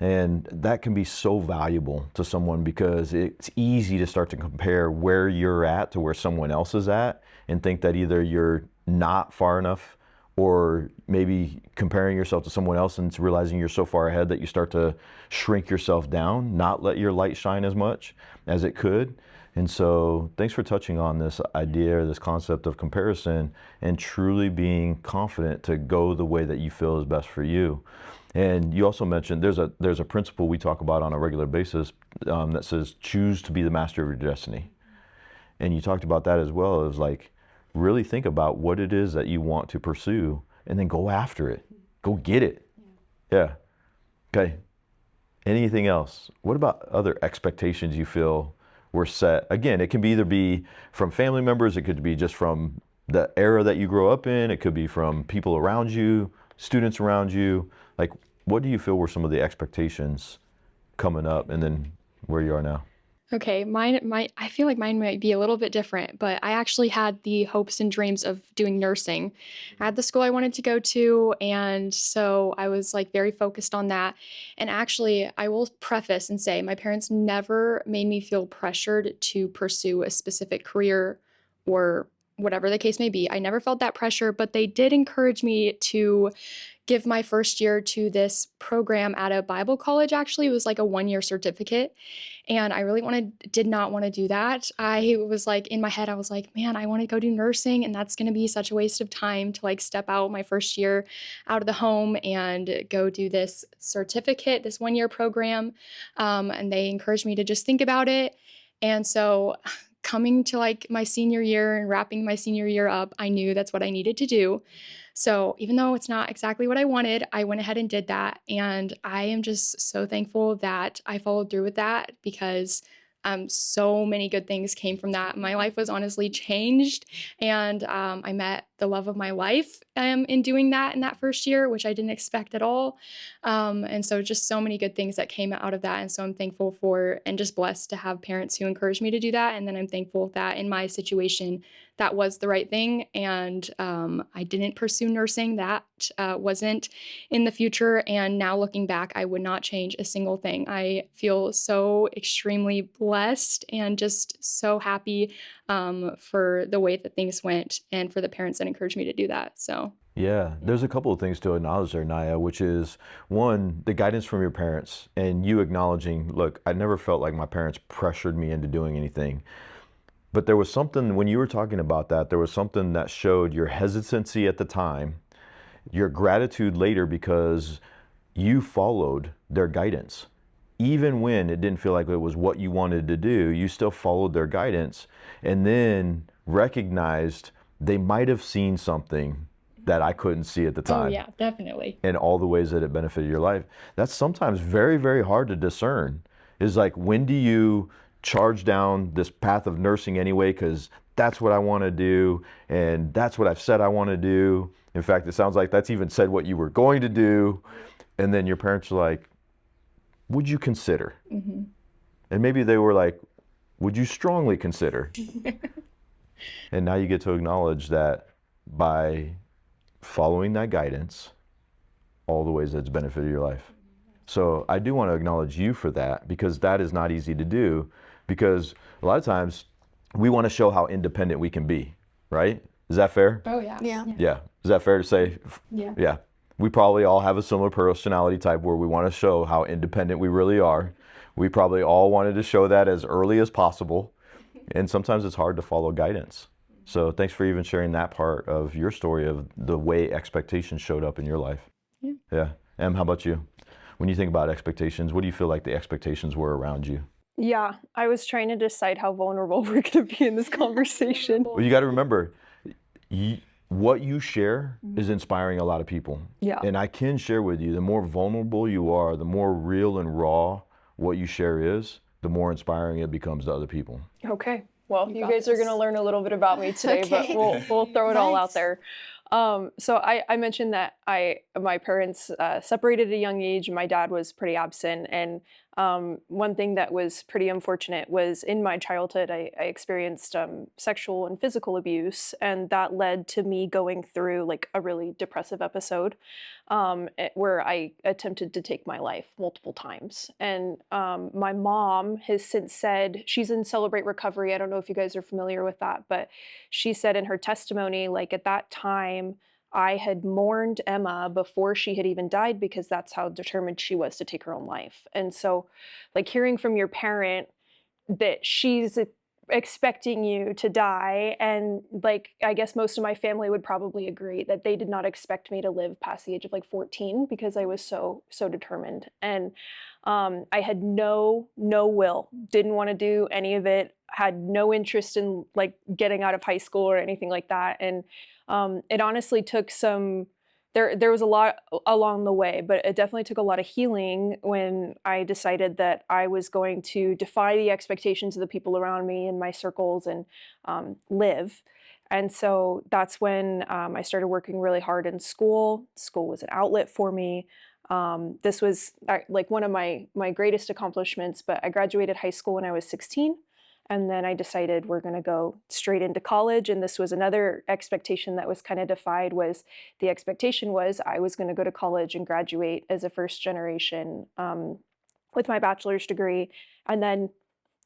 B: And that can be so valuable to someone, because it's easy to start to compare where you're at to where someone else is at, and think that either you're not far enough, or maybe comparing yourself to someone else and realizing you're so far ahead that you start to shrink yourself down, not let your light shine as much as it could. And so thanks for touching on this idea, this concept of comparison, and truly being confident to go the way that you feel is best for you. And you also mentioned there's a principle we talk about on a regular basis that says choose to be the master of your destiny. And you talked about that as well. It was like, really think about what it is that you want to pursue, and then go after it. Go get it. Yeah. Okay. Anything else? What about other expectations you feel were set? Again, it can either be from family members, it could be just from the era that you grow up in, it could be from people around you, students around you. Like, what do you feel were some of the expectations coming up, and then where you are now?
E: Okay, I feel like mine might be a little bit different, but I actually had the hopes and dreams of doing nursing. I had the school I wanted to go to, and so I was like very focused on that. And actually, I will preface and say my parents never made me feel pressured to pursue a specific career or whatever the case may be. I never felt that pressure, but they did encourage me to give my first year to this program at a Bible college. Actually, it was like a 1-year certificate. And I really did not want to do that. I was like, in my head, I was like, man, I want to go do nursing. And that's going to be such a waste of time to like step out my first year out of the home and go do this certificate, this 1-year program. And they encouraged me to just think about it. And so coming to like my senior year and wrapping my senior year up, I knew that's what I needed to do. So even though it's not exactly what I wanted, I went ahead and did that. And I am just so thankful that I followed through with that, because so many good things came from that. My life was honestly changed, and I met the love of my life in doing that in that first year, which I didn't expect at all. And so just so many good things that came out of that. And so I'm thankful for and just blessed to have parents who encouraged me to do that. And then I'm thankful that in my situation, that was the right thing. And I didn't pursue nursing. That wasn't in the future. And now looking back, I would not change a single thing. I feel so extremely blessed and just so happy for the way that things went and for the parents that encouraged me to do that. So.
B: Yeah, there's a couple of things to acknowledge there, Nyah, which is one, the guidance from your parents and you acknowledging, look, I never felt like my parents pressured me into doing anything. But there was something, when you were talking about that, there was something that showed your hesitancy at the time, your gratitude later, because you followed their guidance. Even when it didn't feel like it was what you wanted to do, you still followed their guidance and then recognized they might have seen something that I couldn't see at the time.
E: Oh yeah, definitely.
B: And all the ways that it benefited your life. That's sometimes very, very hard to discern. Is like, when do you charge down this path of nursing anyway, because that's what I want to do and that's what I've said I want to do. In fact, it sounds like that's even said what you were going to do. And then your parents are like, would you consider? Mm-hmm. And maybe they were like, would you strongly consider? And now you get to acknowledge that by following that guidance, all the ways that's benefited your life. So I do want to acknowledge you for that, because that is not easy to do, because a lot of times we want to show how independent we can be, right? Is that fair?
E: Oh yeah.
C: Yeah.
B: Yeah. Is that fair to say?
E: Yeah.
B: Yeah. We probably all have a similar personality type where we want to show how independent we really are. We probably all wanted to show that as early as possible. And sometimes it's hard to follow guidance. So thanks for even sharing that part of your story of the way expectations showed up in your life.
E: Yeah.
B: Yeah. Em, how about you? When you think about expectations, what do you feel like the expectations were around you?
F: Yeah, I was trying to decide how vulnerable we're going to be in this conversation.
B: Well, you got to remember, what you share is inspiring a lot of people.
F: Yeah.
B: And I can share with you, the more vulnerable you are, the more real and raw what you share is, the more inspiring it becomes to other people.
F: Okay. Well, you guys are going to learn a little bit about me today, but we'll throw it all out there. So I mentioned that my parents separated at a young age, and my dad was pretty absent. And one thing that was pretty unfortunate was in my childhood, I experienced sexual and physical abuse, and that led to me going through like a really depressive episode where I attempted to take my life multiple times. And my mom has since said, she's in Celebrate Recovery. I don't know if you guys are familiar with that, but she said in her testimony, like at that time, I had mourned Emma before she had even died, because that's how determined she was to take her own life. And so like hearing from your parent that she's expecting you to die, and like I guess most of my family would probably agree that they did not expect me to live past the age of like 14, because I was so determined. And I had no will, didn't want to do any of it, had no interest in like getting out of high school or anything like that. And it honestly took there was a lot along the way, but it definitely took a lot of healing when I decided that I was going to defy the expectations of the people around me in my circles and live. And so that's when I started working really hard in school. School was an outlet for me. This was like one of my greatest accomplishments, but I graduated high school when I was 16. And then I decided we're going to go straight into college. And this was another expectation that was kind of defied. Was the expectation was I was going to go to college and graduate as a first generation with my bachelor's degree. And then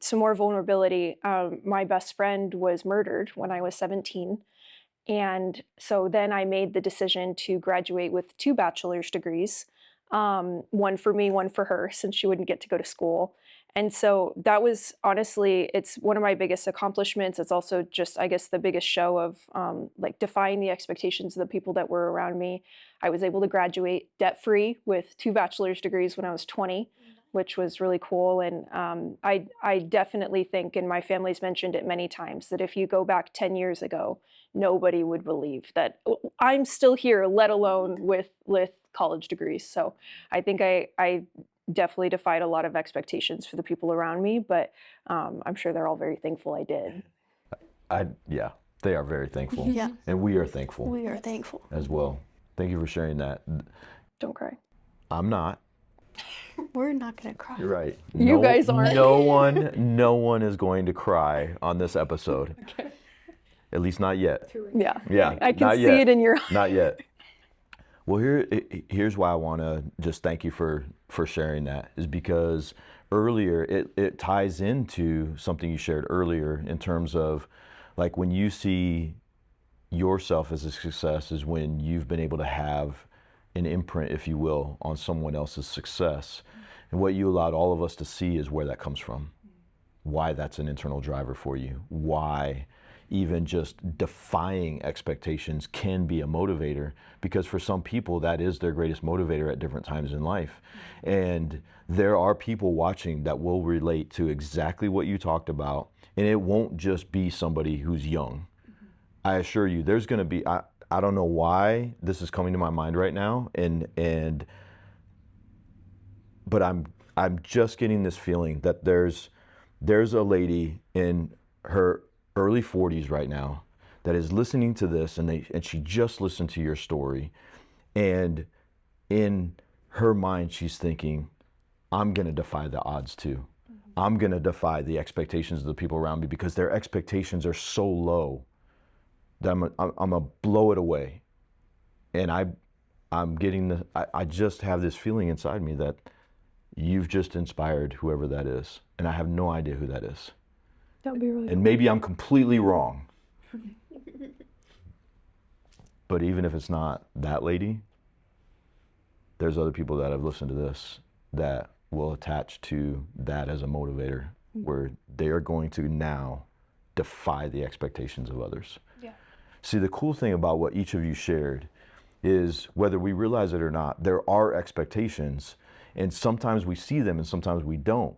F: some more vulnerability. My best friend was murdered when I was 17. And so then I made the decision to graduate with 2 bachelor's degrees, one for me, one for her, since she wouldn't get to go to school. And so that was honestly, it's one of my biggest accomplishments. It's also just, I guess, the biggest show of like defying the expectations of the people that were around me. I was able to graduate debt-free with 2 bachelor's degrees when I was 20, which was really cool. And I definitely think, and my family's mentioned it many times, that if you go back 10 years ago, nobody would believe that I'm still here, let alone with college degrees. So I think I definitely defied a lot of expectations for the people around me, but I'm sure they're all very thankful I did.
B: Yeah, they are very thankful.
C: Yeah.
B: And we are thankful.
C: We are thankful.
B: As well. Thank you for sharing that.
F: Don't cry.
B: I'm not.
C: We're not going to cry.
B: You're right.
F: You guys aren't.
B: No one is going to cry on this episode. Okay. At least not yet.
F: Yeah.
B: Yeah.
F: I can see it in your eyes.
B: Not yet. Well, here's why I want to just thank you for sharing that, is because earlier it ties into something you shared earlier in terms of like when you see yourself as a success is when you've been able to have an imprint, if you will, on someone else's success. And what you allowed all of us to see is where that comes from, why that's an internal driver for you, why even just defying expectations can be a motivator, because for some people that is their greatest motivator at different times in life. And there are people watching that will relate to exactly what you talked about, and it won't just be somebody who's young. I assure you, there's going to be, I don't know why this is coming to my mind right now, but I'm just getting this feeling that there's a lady in her early 40s right now that is listening to this, and she just listened to your story, and in her mind she's thinking, I'm going to defy the odds too. I'm going to defy the expectations of the people around me, because their expectations are so low that I'm gonna blow it away. And I'm getting I just have this feeling inside me that you've just inspired whoever that is, and I have no idea who that is.
F: That would be really
B: And maybe I'm completely wrong. But even if it's not that lady, there's other people that have listened to this that will attach to that as a motivator, where they are going to now defy the expectations of others.
F: Yeah.
B: See, the cool thing about what each of you shared is, whether we realize it or not, there are expectations, and sometimes we see them and sometimes we don't.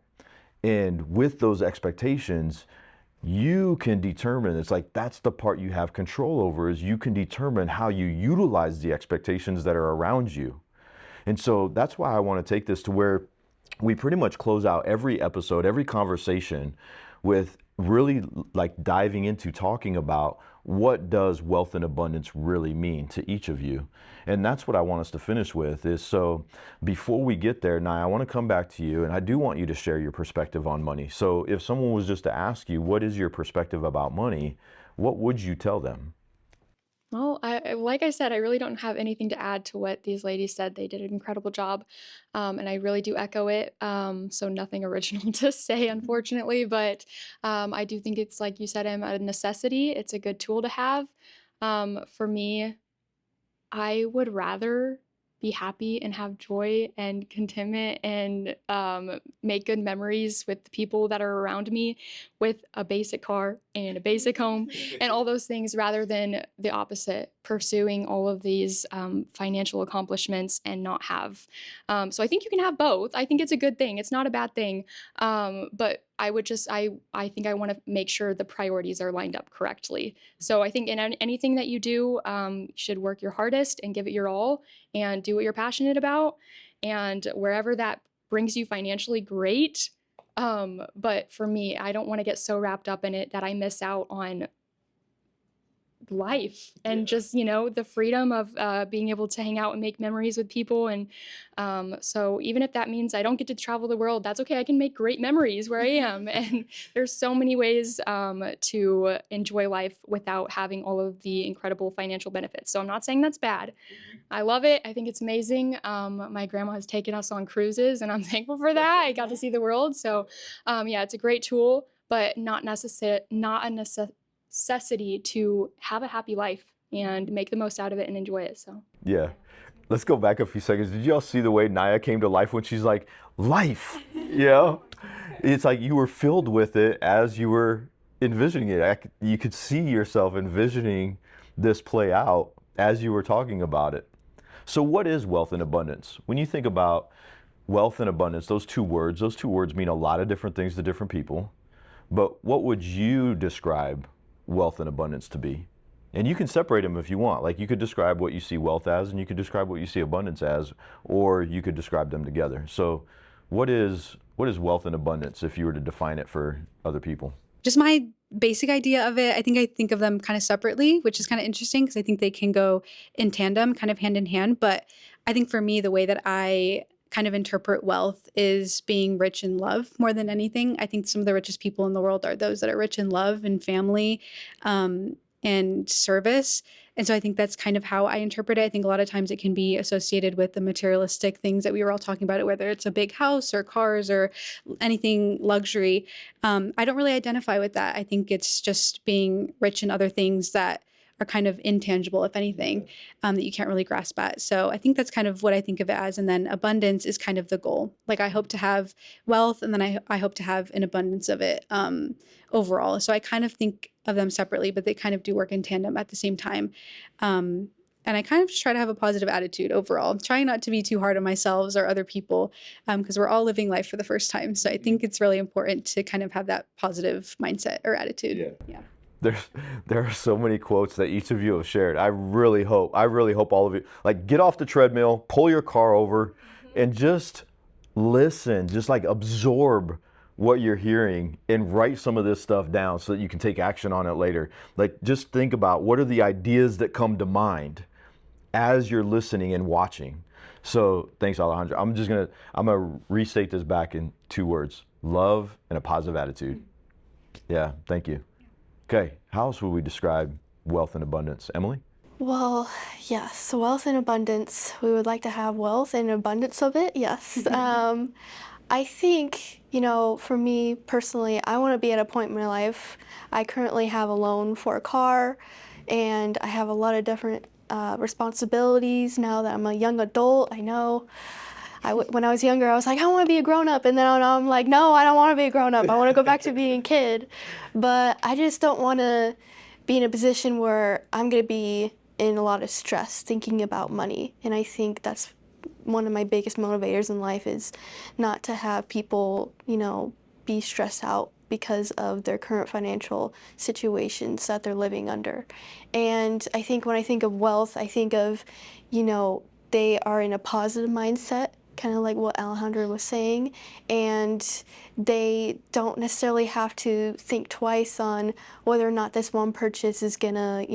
B: And with those expectations, you can determine, it's like that's the part you have control over, is you can determine how you utilize the expectations that are around you. And so that's why I want to take this to where we pretty much close out every episode, every conversation with really like diving into talking about what does wealth and abundance really mean to each of you. And that's what I want us to finish with is, so before we get there, Nyah, I want to come back to you, and I do want you to share your perspective on money. So if someone was just to ask you, what is your perspective about money, what would you tell them?
E: Well, like I said, I really don't have anything to add to what these ladies said. They did an incredible job, and I really do echo it. So nothing original to say, unfortunately, but I do think it's, like you said, Em, a necessity. It's a good tool to have. For me, I would rather be happy and have joy and contentment and make good memories with the people that are around me with a basic car and a basic home and all those things, rather than the opposite, pursuing all of these financial accomplishments and not have. So I think you can have both. I think it's a good thing. It's not a bad thing. But I would just, I think I want to make sure the priorities are lined up correctly. So I think in anything that you do, you should work your hardest and give it your all and do what you're passionate about. And wherever that brings you financially, great. But for me, I don't want to get so wrapped up in it that I miss out on life and just, the freedom of being able to hang out and make memories with people. And so even if that means I don't get to travel the world, that's okay. I can make great memories where I am. And there's so many ways to enjoy life without having all of the incredible financial benefits. So I'm not saying that's bad. I love it. I think it's amazing. My grandma has taken us on cruises, and I'm thankful for that. I got to see the world. So yeah, it's a great tool, but not a necessity to have a happy life. and make the most out of it and enjoy it. So
B: Yeah. Let's go back a few seconds. Did y'all see the way Nyah came to life when she's like, life? You know? It's like you were filled with it as you were envisioning it. You could see yourself envisioning this play out as you were talking about it. So what is wealth and abundance? When you think about wealth and abundance, those two words mean a lot of different things to different people. But what would you describe wealth and abundance to be? And you can separate them if you want. Like you could describe what you see wealth as, and you could describe what you see abundance as, or you could describe them together. So what is wealth and abundance if you were to define it for other people?
D: Just my basic idea of it, I think of them kind of separately, which is kind of interesting because I think they can go in tandem, kind of hand in hand. But I think for me, the way that I kind of interpret wealth is being rich in love more than anything. I think some of the richest people in the world are those that are rich in love and family, and service. And so I think that's kind of how I interpret it. I think a lot of times it can be associated with the materialistic things that we were all talking about, whether it's a big house or cars or anything luxury. I don't really identify with that. I think it's just being rich in other things that are kind of intangible, if anything, that you can't really grasp at. So I think that's kind of what I think of it as. And then abundance is kind of the goal. Like I hope to have wealth, and then I hope to have an abundance of it overall. So I kind of think of them separately, but they kind of do work in tandem at the same time. And I kind of just try to have a positive attitude overall, trying not to be too hard on myself or other people, because we're all living life for the first time. So I think it's really important to kind of have that positive mindset or attitude. Yeah.
B: There are so many quotes that each of you have shared. I really hope all of you, like, get off the treadmill, pull your car over, and just listen, just like absorb what you're hearing and write some of this stuff down so that you can take action on it later. Like, just think about what are the ideas that come to mind as you're listening and watching. So thanks, Alejandra. I'm gonna restate this back in 2 words: love and a positive attitude. Yeah, thank you. Okay, how else would we describe wealth and abundance? Emily?
C: Well, yes, wealth and abundance. We would like to have wealth and abundance of it, yes. I think, for me personally, I want to be at a point in my life. I currently have a loan for a car, and I have a lot of different responsibilities now that I'm a young adult. I know. When I was younger, I was like, I want to be a grown-up, and then I'm like, no, I don't want to be a grown-up. I want to go back to being a kid. But I just don't want to be in a position where I'm going to be in a lot of stress thinking about money. And I think that's one of my biggest motivators in life, is not to have people, be stressed out because of their current financial situations that they're living under. And I think when I think of wealth, I think of, they are in a positive mindset, kind of like what Alejandra was saying, and they don't necessarily have to think twice on whether or not this one purchase is gonna,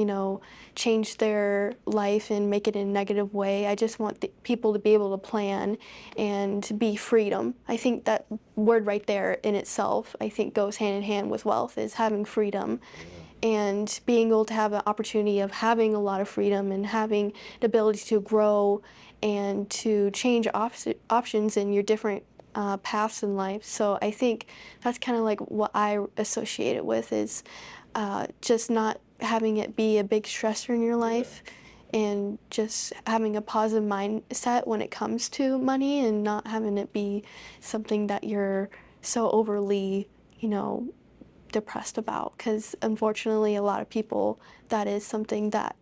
C: change their life and make it in a negative way. I just want people to be able to plan and be freedom. I think that word right there in itself, I think, goes hand in hand with wealth, is having freedom. And being able to have an opportunity of having a lot of freedom and having the ability to grow and to change options in your different paths in life. So I think that's kind of like what I associate it with, is just not having it be a big stressor in your life, and just having a positive mindset when it comes to money, and not having it be something that you're so overly, depressed about, because unfortunately a lot of people, that is something that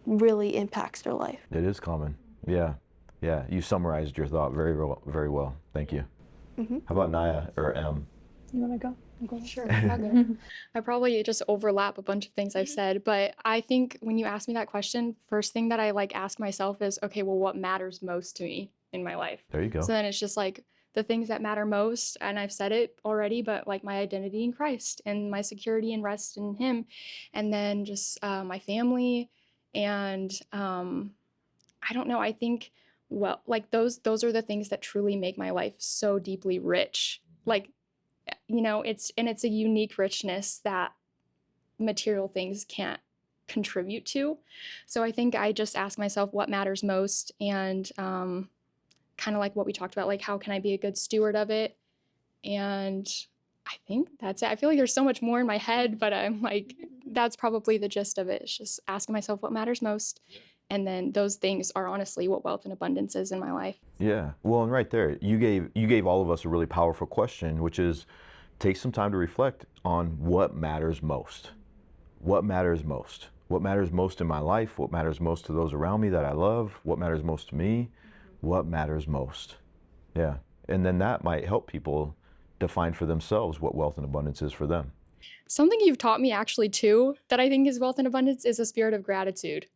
C: really impacts their life.
B: It is common. Yeah. You summarized your thought very well. Thank you. How about Nyah or Em?
F: You want to go?
E: Sure. I probably just overlap a bunch of things I've said, but I think when you ask me that question, first thing that I ask myself is, okay, well, what matters most to me in my life?
B: There you go.
E: So then it's just the things that matter most, and I've said it already, but my identity in Christ and my security and rest in Him, and then just my family, and I don't know. I think those are the things that truly make my life so deeply rich. It's a unique richness that material things can't contribute to. So I think I just ask myself what matters most, and kind of like what we talked about, how can I be a good steward of it? And I think that's it. I feel like there's so much more in my head, but I'm that's probably the gist of it. It's just asking myself what matters most. And then those things are honestly what wealth and abundance is in my life.
B: Yeah. Well, and right there, you gave all of us a really powerful question, which is take some time to reflect on what matters most. What matters most? What matters most in my life? What matters most to those around me that I love? What matters most to me? What matters most? Yeah. And then that might help people define for themselves what wealth and abundance is for them.
E: Something you've taught me actually too that I think is wealth and abundance is a spirit of gratitude.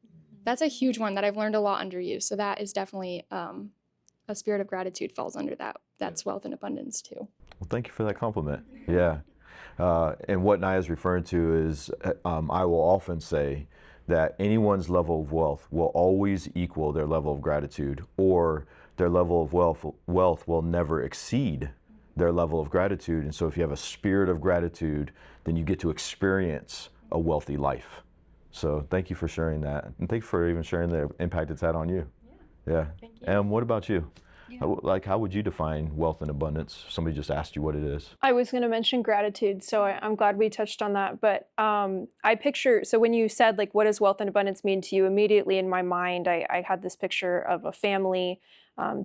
E: That's a huge one that I've learned a lot under you. So that is definitely a spirit of gratitude falls under that. That's wealth and abundance too.
B: Well, thank you for that compliment. Yeah. And what Nyah is referring to is, I will often say that anyone's level of wealth will always equal their level of gratitude, or their level of wealth will never exceed their level of gratitude. And so if you have a spirit of gratitude, then you get to experience a wealthy life. So thank you for sharing that. And thank you for even sharing the impact it's had on you. Yeah.
E: Thank you.
B: And what about you? How would you define wealth and abundance? Somebody just asked you what it is.
F: I was going to mention gratitude, so I'm glad we touched on that. But I picture, so when you said, like, what does wealth and abundance mean to you? Immediately in my mind, I had this picture of a family,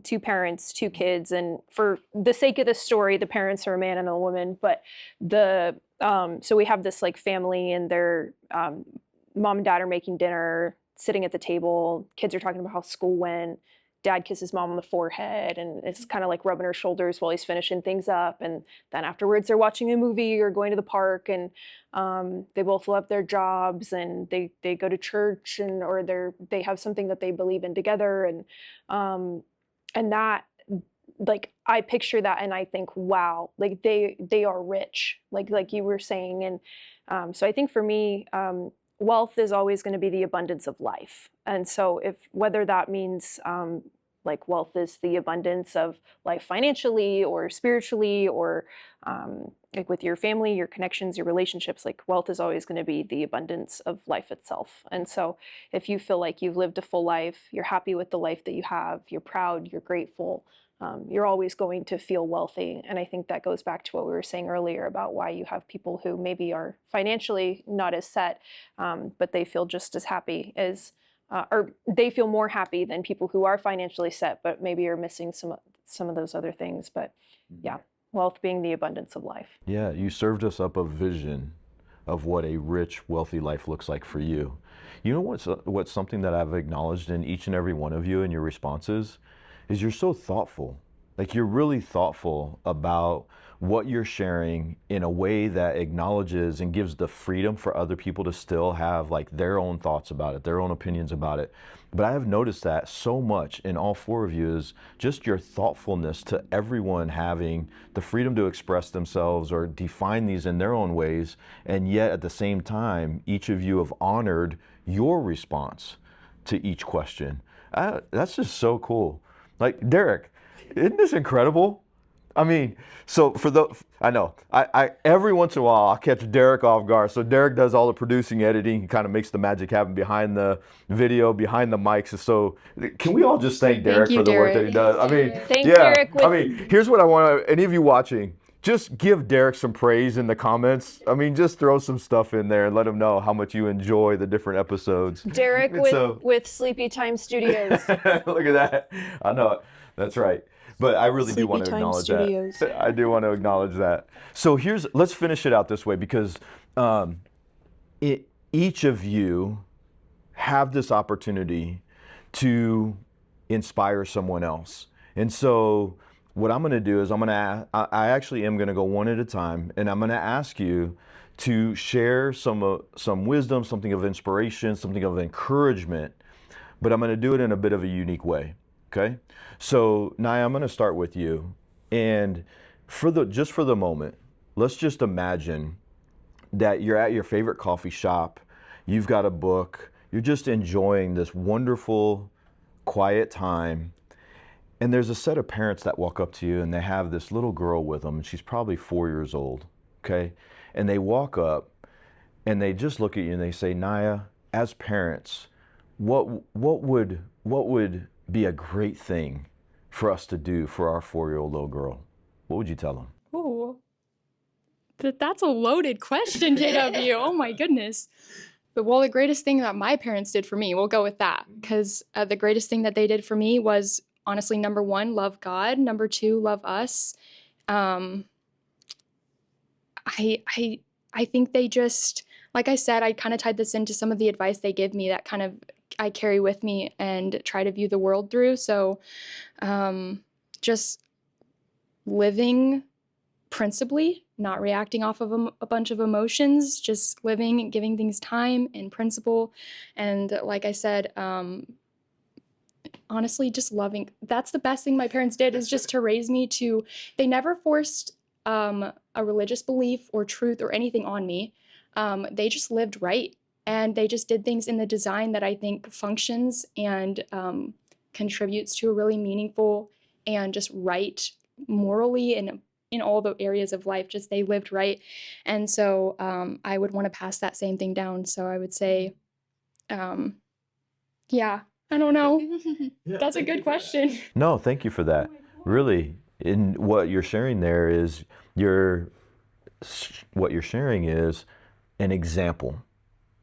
F: 2 parents, 2 kids. And for the sake of the story, the parents are a man and a woman. But so we have this like family, and their mom and dad are making dinner, sitting at the table. Kids are talking about how school went. Dad kisses mom on the forehead, and it's kind of like rubbing her shoulders while he's finishing things up. And then afterwards they're watching a movie or going to the park, and they both love their jobs, and they go to church, and or they have something that they believe in together. And that, like, I picture that and I think, wow, like they are rich, like you were saying. And so I think for me, wealth is always going to be the abundance of life. And so whether that means like wealth is the abundance of life financially or spiritually, or like with your family, your connections, your relationships, like wealth is always going to be the abundance of life itself. And so if you feel like you've lived a full life, you're happy with the life that you have, you're proud, you're grateful, you're always going to feel wealthy. And I think that goes back to what we were saying earlier about why you have people who maybe are financially not as set, but they feel just as happy as, or they feel more happy than people who are financially set, but maybe are missing some of those other things. But yeah, wealth being the abundance of life.
B: Yeah, you served us up a vision of what a rich, wealthy life looks like for you. You know what's something that I've acknowledged in each and every one of you in your responses is you're so thoughtful. Like, you're really thoughtful about what you're sharing in a way that acknowledges and gives the freedom for other people to still have like their own thoughts about it, their own opinions about it. But I have noticed that so much in all 4 of you is just your thoughtfulness to everyone having the freedom to express themselves or define these in their own ways. And yet at the same time, each of you have honored your response to each question. That's just so cool. Like, Derek, isn't this incredible? I mean, so I know, I every once in a while I'll catch Derek off guard. So Derek does all the producing, editing, he kind of makes the magic happen behind the video, behind the mics. So can we all just thank Derek for the work that he does? I mean,
F: Derek.
B: I mean, here's what I want any of you watching, just give Derek some praise in the comments. I mean, just throw some stuff in there and let him know how much you enjoy the different episodes.
F: Derek with Sleepy Time Studios.
B: Look at that. I know it. That's right. But I really do want to acknowledge that. I do want to acknowledge that. So let's finish it out this way, because each of you have this opportunity to inspire someone else. And so what I'm going to do is I actually am going to go one at a time, and I'm going to ask you to share some wisdom, something of inspiration, something of encouragement, but I'm going to do it in a bit of a unique way. Okay? So Nyah, I'm going to start with you, and just for the moment, let's just imagine that you're at your favorite coffee shop, you've got a book, you're just enjoying this wonderful, quiet time, and there's a set of parents that walk up to you, and they have this little girl with them, and she's probably 4 years old, okay? And they walk up, and they just look at you, and they say, Nyah, as parents, what would be a great thing for us to do for our 4-year-old little girl? What would you tell them?
E: Ooh. That's a loaded question, JW. Oh my goodness. But well, the greatest thing that my parents did for me, we'll go with that, because the greatest thing that they did for me was honestly, number one, love God. Number two, love us. I think they just, like I said, I kind of tied this into some of the advice they give me that kind of I carry with me and try to view the world through. So just living principally, not reacting off of a bunch of emotions, just living, giving things time and principle. And like I said, honestly, just loving. That's the best thing my parents did, is just to raise me to, they never forced a religious belief or truth or anything on me. They just lived right. And they just did things in the design that I think functions and contributes to a really meaningful and just right morally and in all the areas of life. Just they lived right. And so I would want to pass that same thing down. So I would say, yeah, I don't know. That's a good question.
B: No, thank you for that. Really, in what you're sharing there is what you're sharing is an example.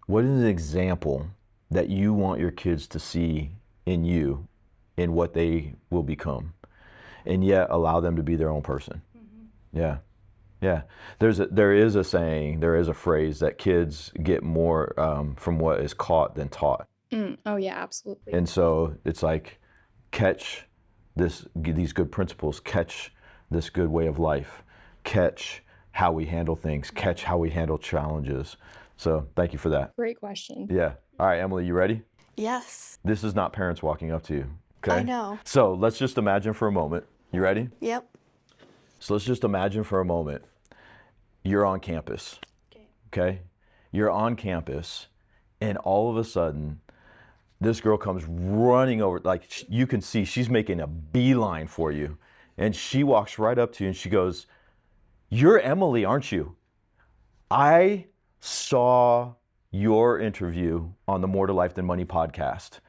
B: What is an example that you want your kids to see in you, in what they will become, and yet allow them to be their own person? Yeah. Yeah. There is a saying, there is a phrase that kids get more from what is caught than taught.
E: Oh yeah, absolutely.
B: And so it's like, catch these good principles, catch this good way of life, catch how we handle things, catch how we handle challenges. So thank you for that.
E: Great question.
B: Yeah. All right, Emily, you ready?
C: Yes.
B: This is not parents walking up to you. Okay?
C: I know.
B: So let's just imagine for a moment. You ready?
C: Yep.
B: So let's just imagine for a moment you're on campus. Okay? You're on campus, and all of a sudden, this girl comes running over, like you can see she's making a beeline for you. And she walks right up to you and she goes, "You're Emily, aren't you? I saw your interview on the More to Life Than Money podcast.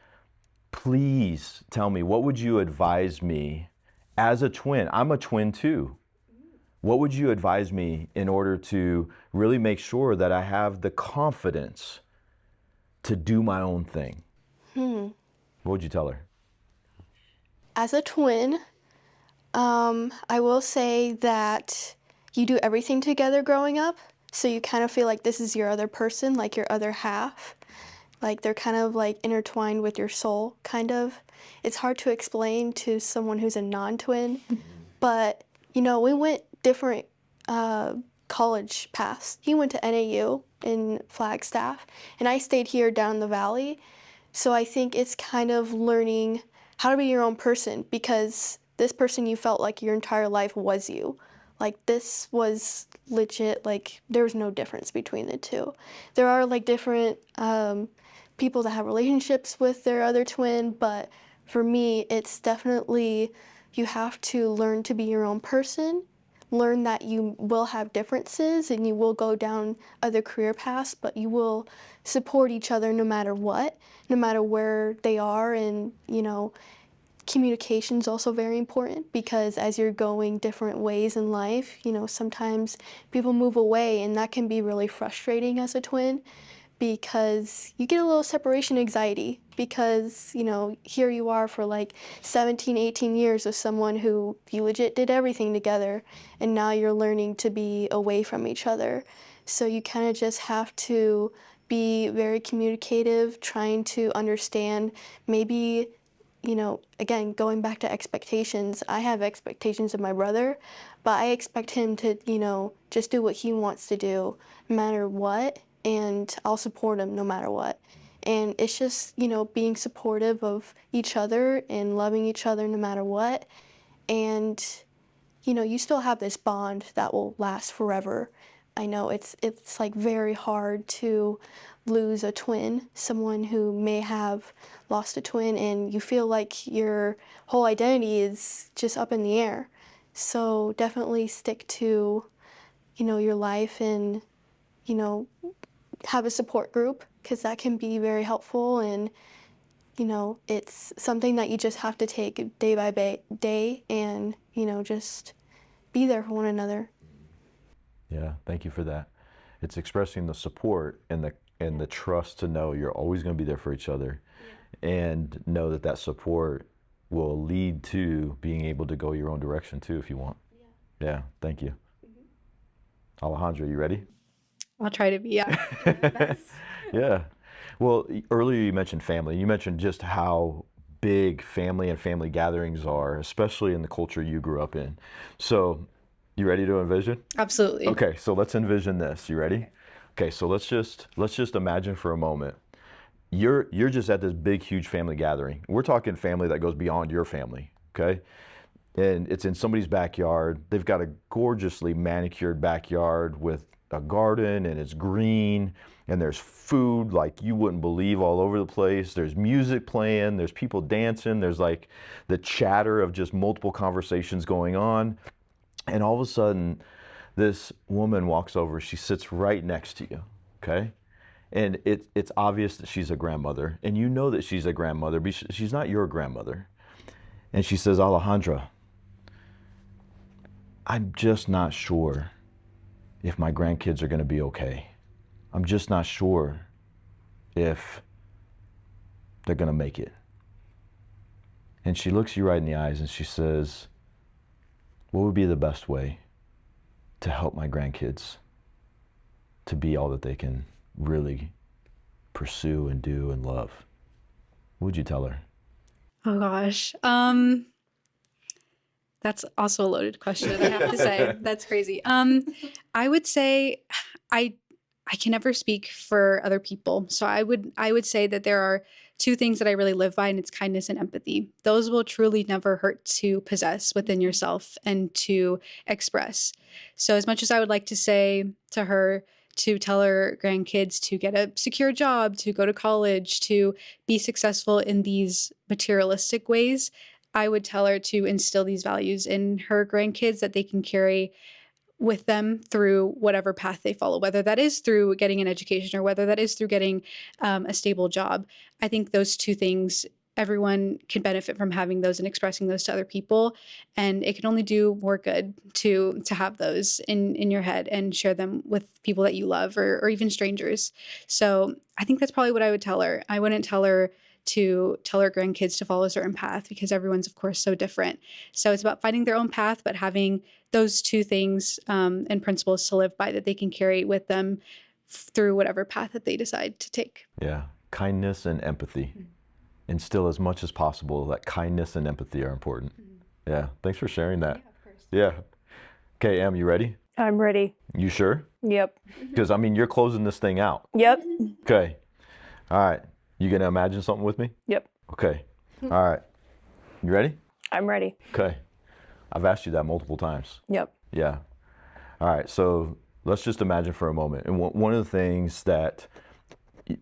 B: Please tell me, what would you advise me as a twin? I'm a twin too. What would you advise me in order to really make sure that I have the confidence to do my own thing?" What would you tell her?
C: As a twin, I will say that you do everything together growing up, so you kind of feel like this is your other person, like your other half. Like they're kind of like intertwined with your soul, kind of. It's hard to explain to someone who's a non-twin, but you know, we went different college paths. He went to NAU in Flagstaff, and I stayed here down the valley. So I think it's kind of learning how to be your own person, because this person you felt like your entire life was you. Like this was legit, like there was no difference between the two. There are like different people that have relationships with their other twin, but for me, it's definitely, you have to learn to be your own person, learn that you will have differences and you will go down other career paths, but you will support each other no matter what, no matter where they are. And, you know, communication is also very important, because as you're going different ways in life, you know, sometimes people move away, and that can be really frustrating as a twin, because you get a little separation anxiety, because, you know, here you are for like 17, 18 years with someone who you legit did everything together, and now you're learning to be away from each other. So you kind of just have to be very communicative, trying to understand, maybe, you know, again, going back to expectations, I have expectations of my brother, but I expect him to, you know, just do what he wants to do no matter what, and I'll support him no matter what. And it's just, you know, being supportive of each other and loving each other no matter what. And, you know, you still have this bond that will last forever. I know it's like very hard to lose a twin, someone who may have lost a twin, and you feel like your whole identity is just up in the air. So definitely stick to, you know, your life, and, you know, have a support group, because that can be very helpful. And, you know, it's something that you just have to take day by day, and, you know, just be there for one another.
B: Yeah, thank you for that. It's expressing the support and the trust to know you're always going to be there for each other, and know that that support will lead to being able to go your own direction too if you want. Yeah, thank you. Alejandra, you ready?
D: I'll try to be, yeah.
B: Yeah. Well, earlier you mentioned family. You mentioned just how big family and family gatherings are, especially in the culture you grew up in. So, you ready to envision?
D: Absolutely.
B: Okay, so let's envision this. You ready? Okay, so let's just imagine for a moment. You're just at this big, huge family gathering. We're talking family that goes beyond your family, okay? And it's in somebody's backyard. They've got a gorgeously manicured backyard with a garden, and it's green, and there's food like you wouldn't believe all over the place. There's music playing, there's people dancing, there's like the chatter of just multiple conversations going on. And all of a sudden, this woman walks over. She sits right next to you, okay? And it's obvious that she's a grandmother, and you know that she's a grandmother, but she's not your grandmother. And she says, Alejandra, I'm just not sure if my grandkids are going to be okay. I'm just not sure if they're going to make it. And she looks you right in the eyes and she says, what would be the best way to help my grandkids to be all that they can really pursue and do and love? What would you tell her?
D: Oh gosh. That's also a loaded question, I have to say. That's crazy. I would say I can never speak for other people. So I would say that there are two things that I really live by, and it's kindness and empathy. Those will truly never hurt to possess within yourself and to express. So as much as I would like to say to her to tell her grandkids to get a secure job, to go to college, to be successful in these materialistic ways, I would tell her to instill these values in her grandkids that they can carry with them through whatever path they follow, whether that is through getting an education or whether that is through getting a stable job. I think those two things, everyone can benefit from having those and expressing those to other people. And it can only do more good to have those in your head and share them with people that you love or even strangers. So I think that's probably what I would tell her. I wouldn't tell her to tell her grandkids to follow a certain path because everyone's, of course, so different. So it's about finding their own path, but having those two things and principles to live by that they can carry with them through whatever path that they decide to take.
B: Yeah, kindness and empathy. Instill as much as possible that kindness and empathy are important. Yeah, thanks for sharing that.
D: Yeah, of course.
B: Yeah. Okay, Em, you ready?
F: I'm ready.
B: You sure?
F: Yep.
B: Because, I mean, you're closing this thing out.
F: Yep.
B: Okay. All right. You gonna imagine something with me?
F: Yep.
B: Okay. All right. You ready?
F: I'm ready.
B: Okay. I've asked you that multiple times.
F: Yep.
B: Yeah. All right. So let's just imagine for a moment. And one of the things that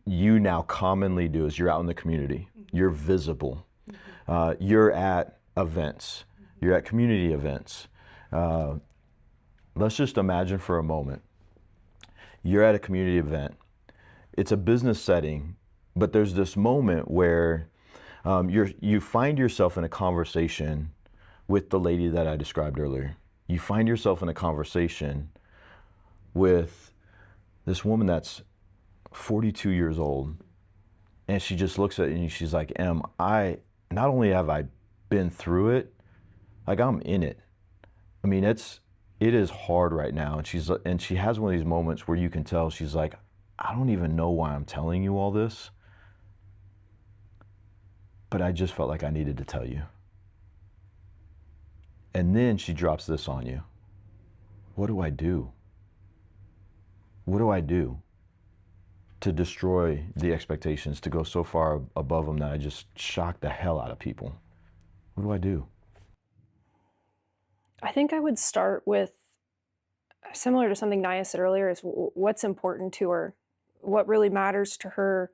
B: you now commonly do is you're out in the community. You're visible. You're at events. You're at community events. Let's just imagine for a moment. You're at a community event. It's a business setting, but there's this moment where you find yourself in a conversation with the lady that I described earlier. You find yourself in a conversation with this woman that's 42 years old, and she just looks at you and she's like, Em, I not only have I been through it, like I'm in it. I mean, it is hard right now. And she has one of these moments where you can tell she's like, I don't even know why I'm telling you all this, but I just felt like I needed to tell you. And then she drops this on you. What do I do? What do I do to destroy the expectations, to go so far above them that I just shock the hell out of people? What do I do?
F: I think I would start with, similar to something Nyah said earlier, is what's important to her, what really matters to her,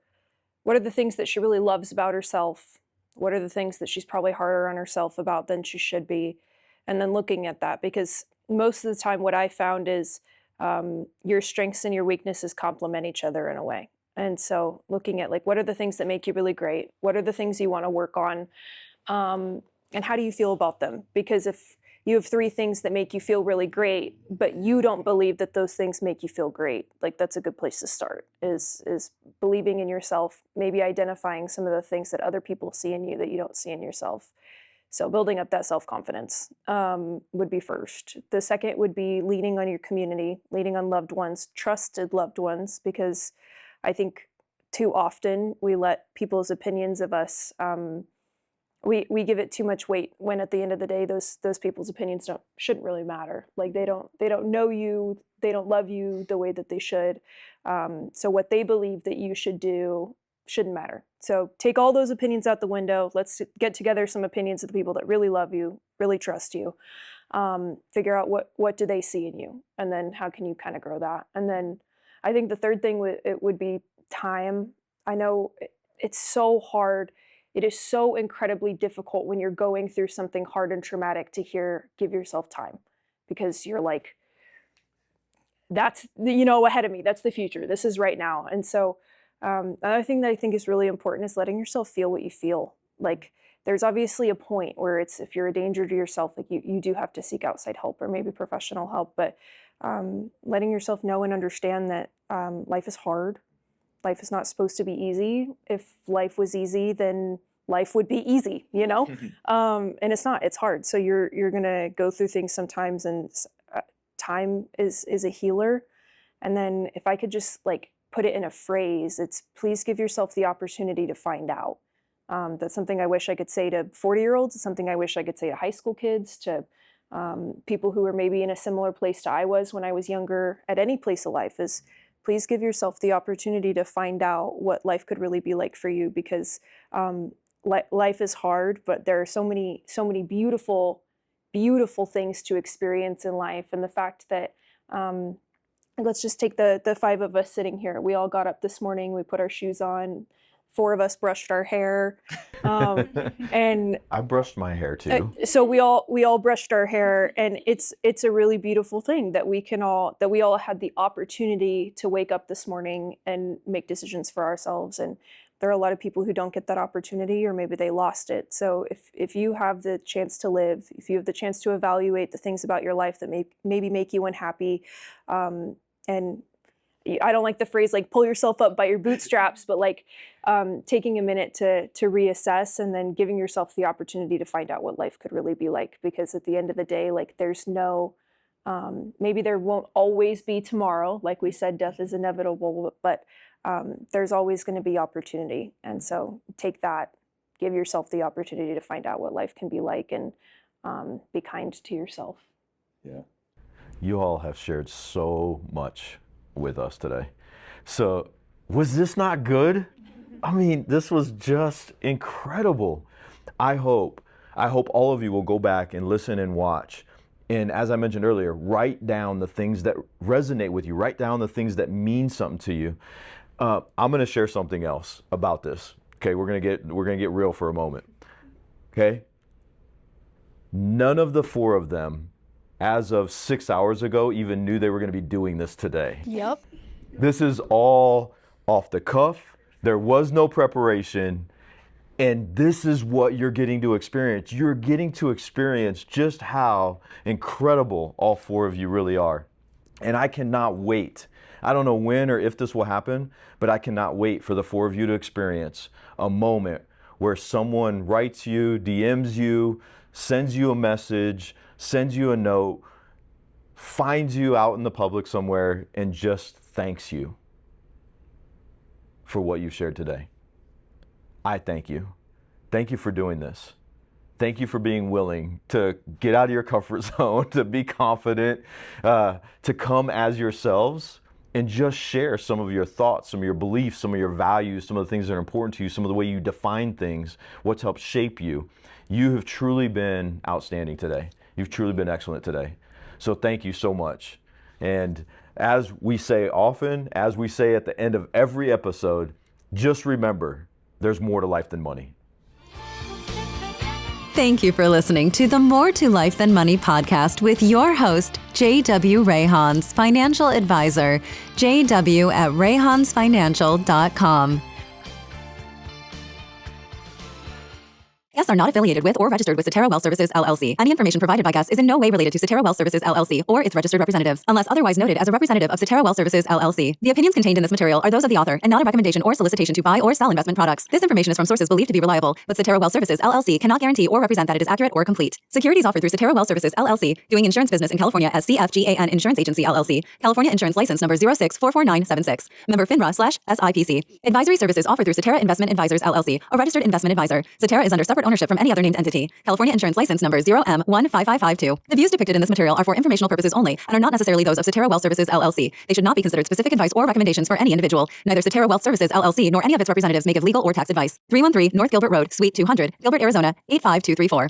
F: what are the things that she really loves about herself, what are the things that she's probably harder on herself about than she should be, and then looking at that, because most of the time what I found is your strengths and your weaknesses complement each other in a way. And so looking at, like, what are the things that make you really great? What are the things you want to work on? And how do you feel about them? Because if you have 3 things that make you feel really great, but you don't believe that those things make you feel great. Like, that's a good place to start, is believing in yourself, maybe identifying some of the things that other people see in you that you don't see in yourself. So building up that self-confidence would be first. The second would be leaning on your community, leaning on loved ones, trusted loved ones, because I think too often we let people's opinions of us, we give it too much weight, when at the end of the day, those people's opinions shouldn't really matter. Like, they don't know you, they don't love you the way that they should. So what they believe that you should do shouldn't matter. So take all those opinions out the window. Let's get together some opinions of the people that really love you, really trust you. Figure out what do they see in you, and then how can you kind of grow that. And then I think the third thing would be time. I know it's so hard. It is so incredibly difficult when you're going through something hard and traumatic to give yourself time, because you're like, that's, ahead of me. That's the future. This is right now. And so another thing that I think is really important is letting yourself feel what you feel. Like, there's obviously a point where if you're a danger to yourself, like you do have to seek outside help or maybe professional help, but letting yourself know and understand that life is hard. Life is not supposed to be easy. If life was easy, then life would be easy, and it's not. It's hard. So you're gonna go through things sometimes, and time is a healer. And then if I could just like put it in a phrase, it's please give yourself the opportunity to find out. That's something I wish I could say to 40-year-olds. It's something I wish I could say to high school kids, to people who are maybe in a similar place to I was when I was younger, at any place of life, is please give yourself the opportunity to find out what life could really be like for you, because life is hard, but there are so many beautiful, beautiful things to experience in life. And the fact that, let's just take the 5 of us sitting here. We all got up this morning, we put our shoes on, 4 of us brushed our hair, and
B: I brushed my hair too.
F: So we all brushed our hair, and it's a really beautiful thing that we all had the opportunity to wake up this morning and make decisions for ourselves. And there are a lot of people who don't get that opportunity, or maybe they lost it. So if you have the chance to live, if you have the chance to evaluate the things about your life that maybe make you unhappy, and I don't like the phrase like pull yourself up by your bootstraps, but like taking a minute to reassess, and then giving yourself the opportunity to find out what life could really be like. Because at the end of the day, like, there's no, maybe there won't always be tomorrow. Like we said, death is inevitable, but there's always going to be opportunity. And so take that, give yourself the opportunity to find out what life can be like, and be kind to yourself.
B: Yeah. You all have shared so much with us today. So was this not good? I mean, this was just incredible. I hope all of you will go back and listen and watch. And as I mentioned earlier, write down the things that resonate with you. Write down the things that mean something to you. I'm going to share something else about this. Okay, we're going to get real for a moment. Okay? None of the 4 of them, as of 6 hours ago, even knew they were going to be doing this today.
C: Yep.
B: This is all off the cuff. There was no preparation. And this is what you're getting to experience. You're getting to experience just how incredible all 4 of you really are. And I cannot wait. I don't know when or if this will happen, but I cannot wait for the 4 of you to experience a moment where someone writes you, DMs you, sends you a message, sends you a note, finds you out in the public somewhere, and just thanks you for what you shared today. I thank you. Thank you for doing this. Thank you for being willing to get out of your comfort zone, to be confident, to come as yourselves and just share some of your thoughts, some of your beliefs, some of your values, some of the things that are important to you, some of the way you define things, what's helped shape you. You have truly been outstanding today. You've truly been excellent today. So thank you so much. And as we say often, as we say at the end of every episode, just remember, there's more to life than money.
A: Thank you for listening to the More to Life Than Money podcast with your host, J.W. Rayhons, financial advisor, jw@rayhonsfinancial.com. Guests are not affiliated with or registered with Cetera Wealth Services, LLC. Any information provided by guests is in no way related to Cetera Wealth Services, LLC, or its registered representatives, unless otherwise noted as a representative of Cetera Wealth Services, LLC. The opinions contained in this material are those of the author and not a recommendation or solicitation to buy or sell investment products. This information is from sources believed to be reliable, but Cetera Wealth Services, LLC cannot guarantee or represent that it is accurate or complete. Securities offered through Cetera Wealth Services, LLC, doing insurance business in California as CFGAN Insurance Agency, LLC, California Insurance License Number 0644976, member FINRA/SIPC. Advisory services offered through Cetera Investment Advisors, LLC, a registered investment advisor. Cetera is under separate ownership from any other named entity. California Insurance License Number 0M15552. The views depicted in this material are for informational purposes only and are not necessarily those of Cetera Wealth Services, LLC. They should not be considered specific advice or recommendations for any individual. Neither Cetera Wealth Services, LLC, nor any of its representatives may give legal or tax advice. 313 North Gilbert Road, Suite 200, Gilbert, Arizona 85234.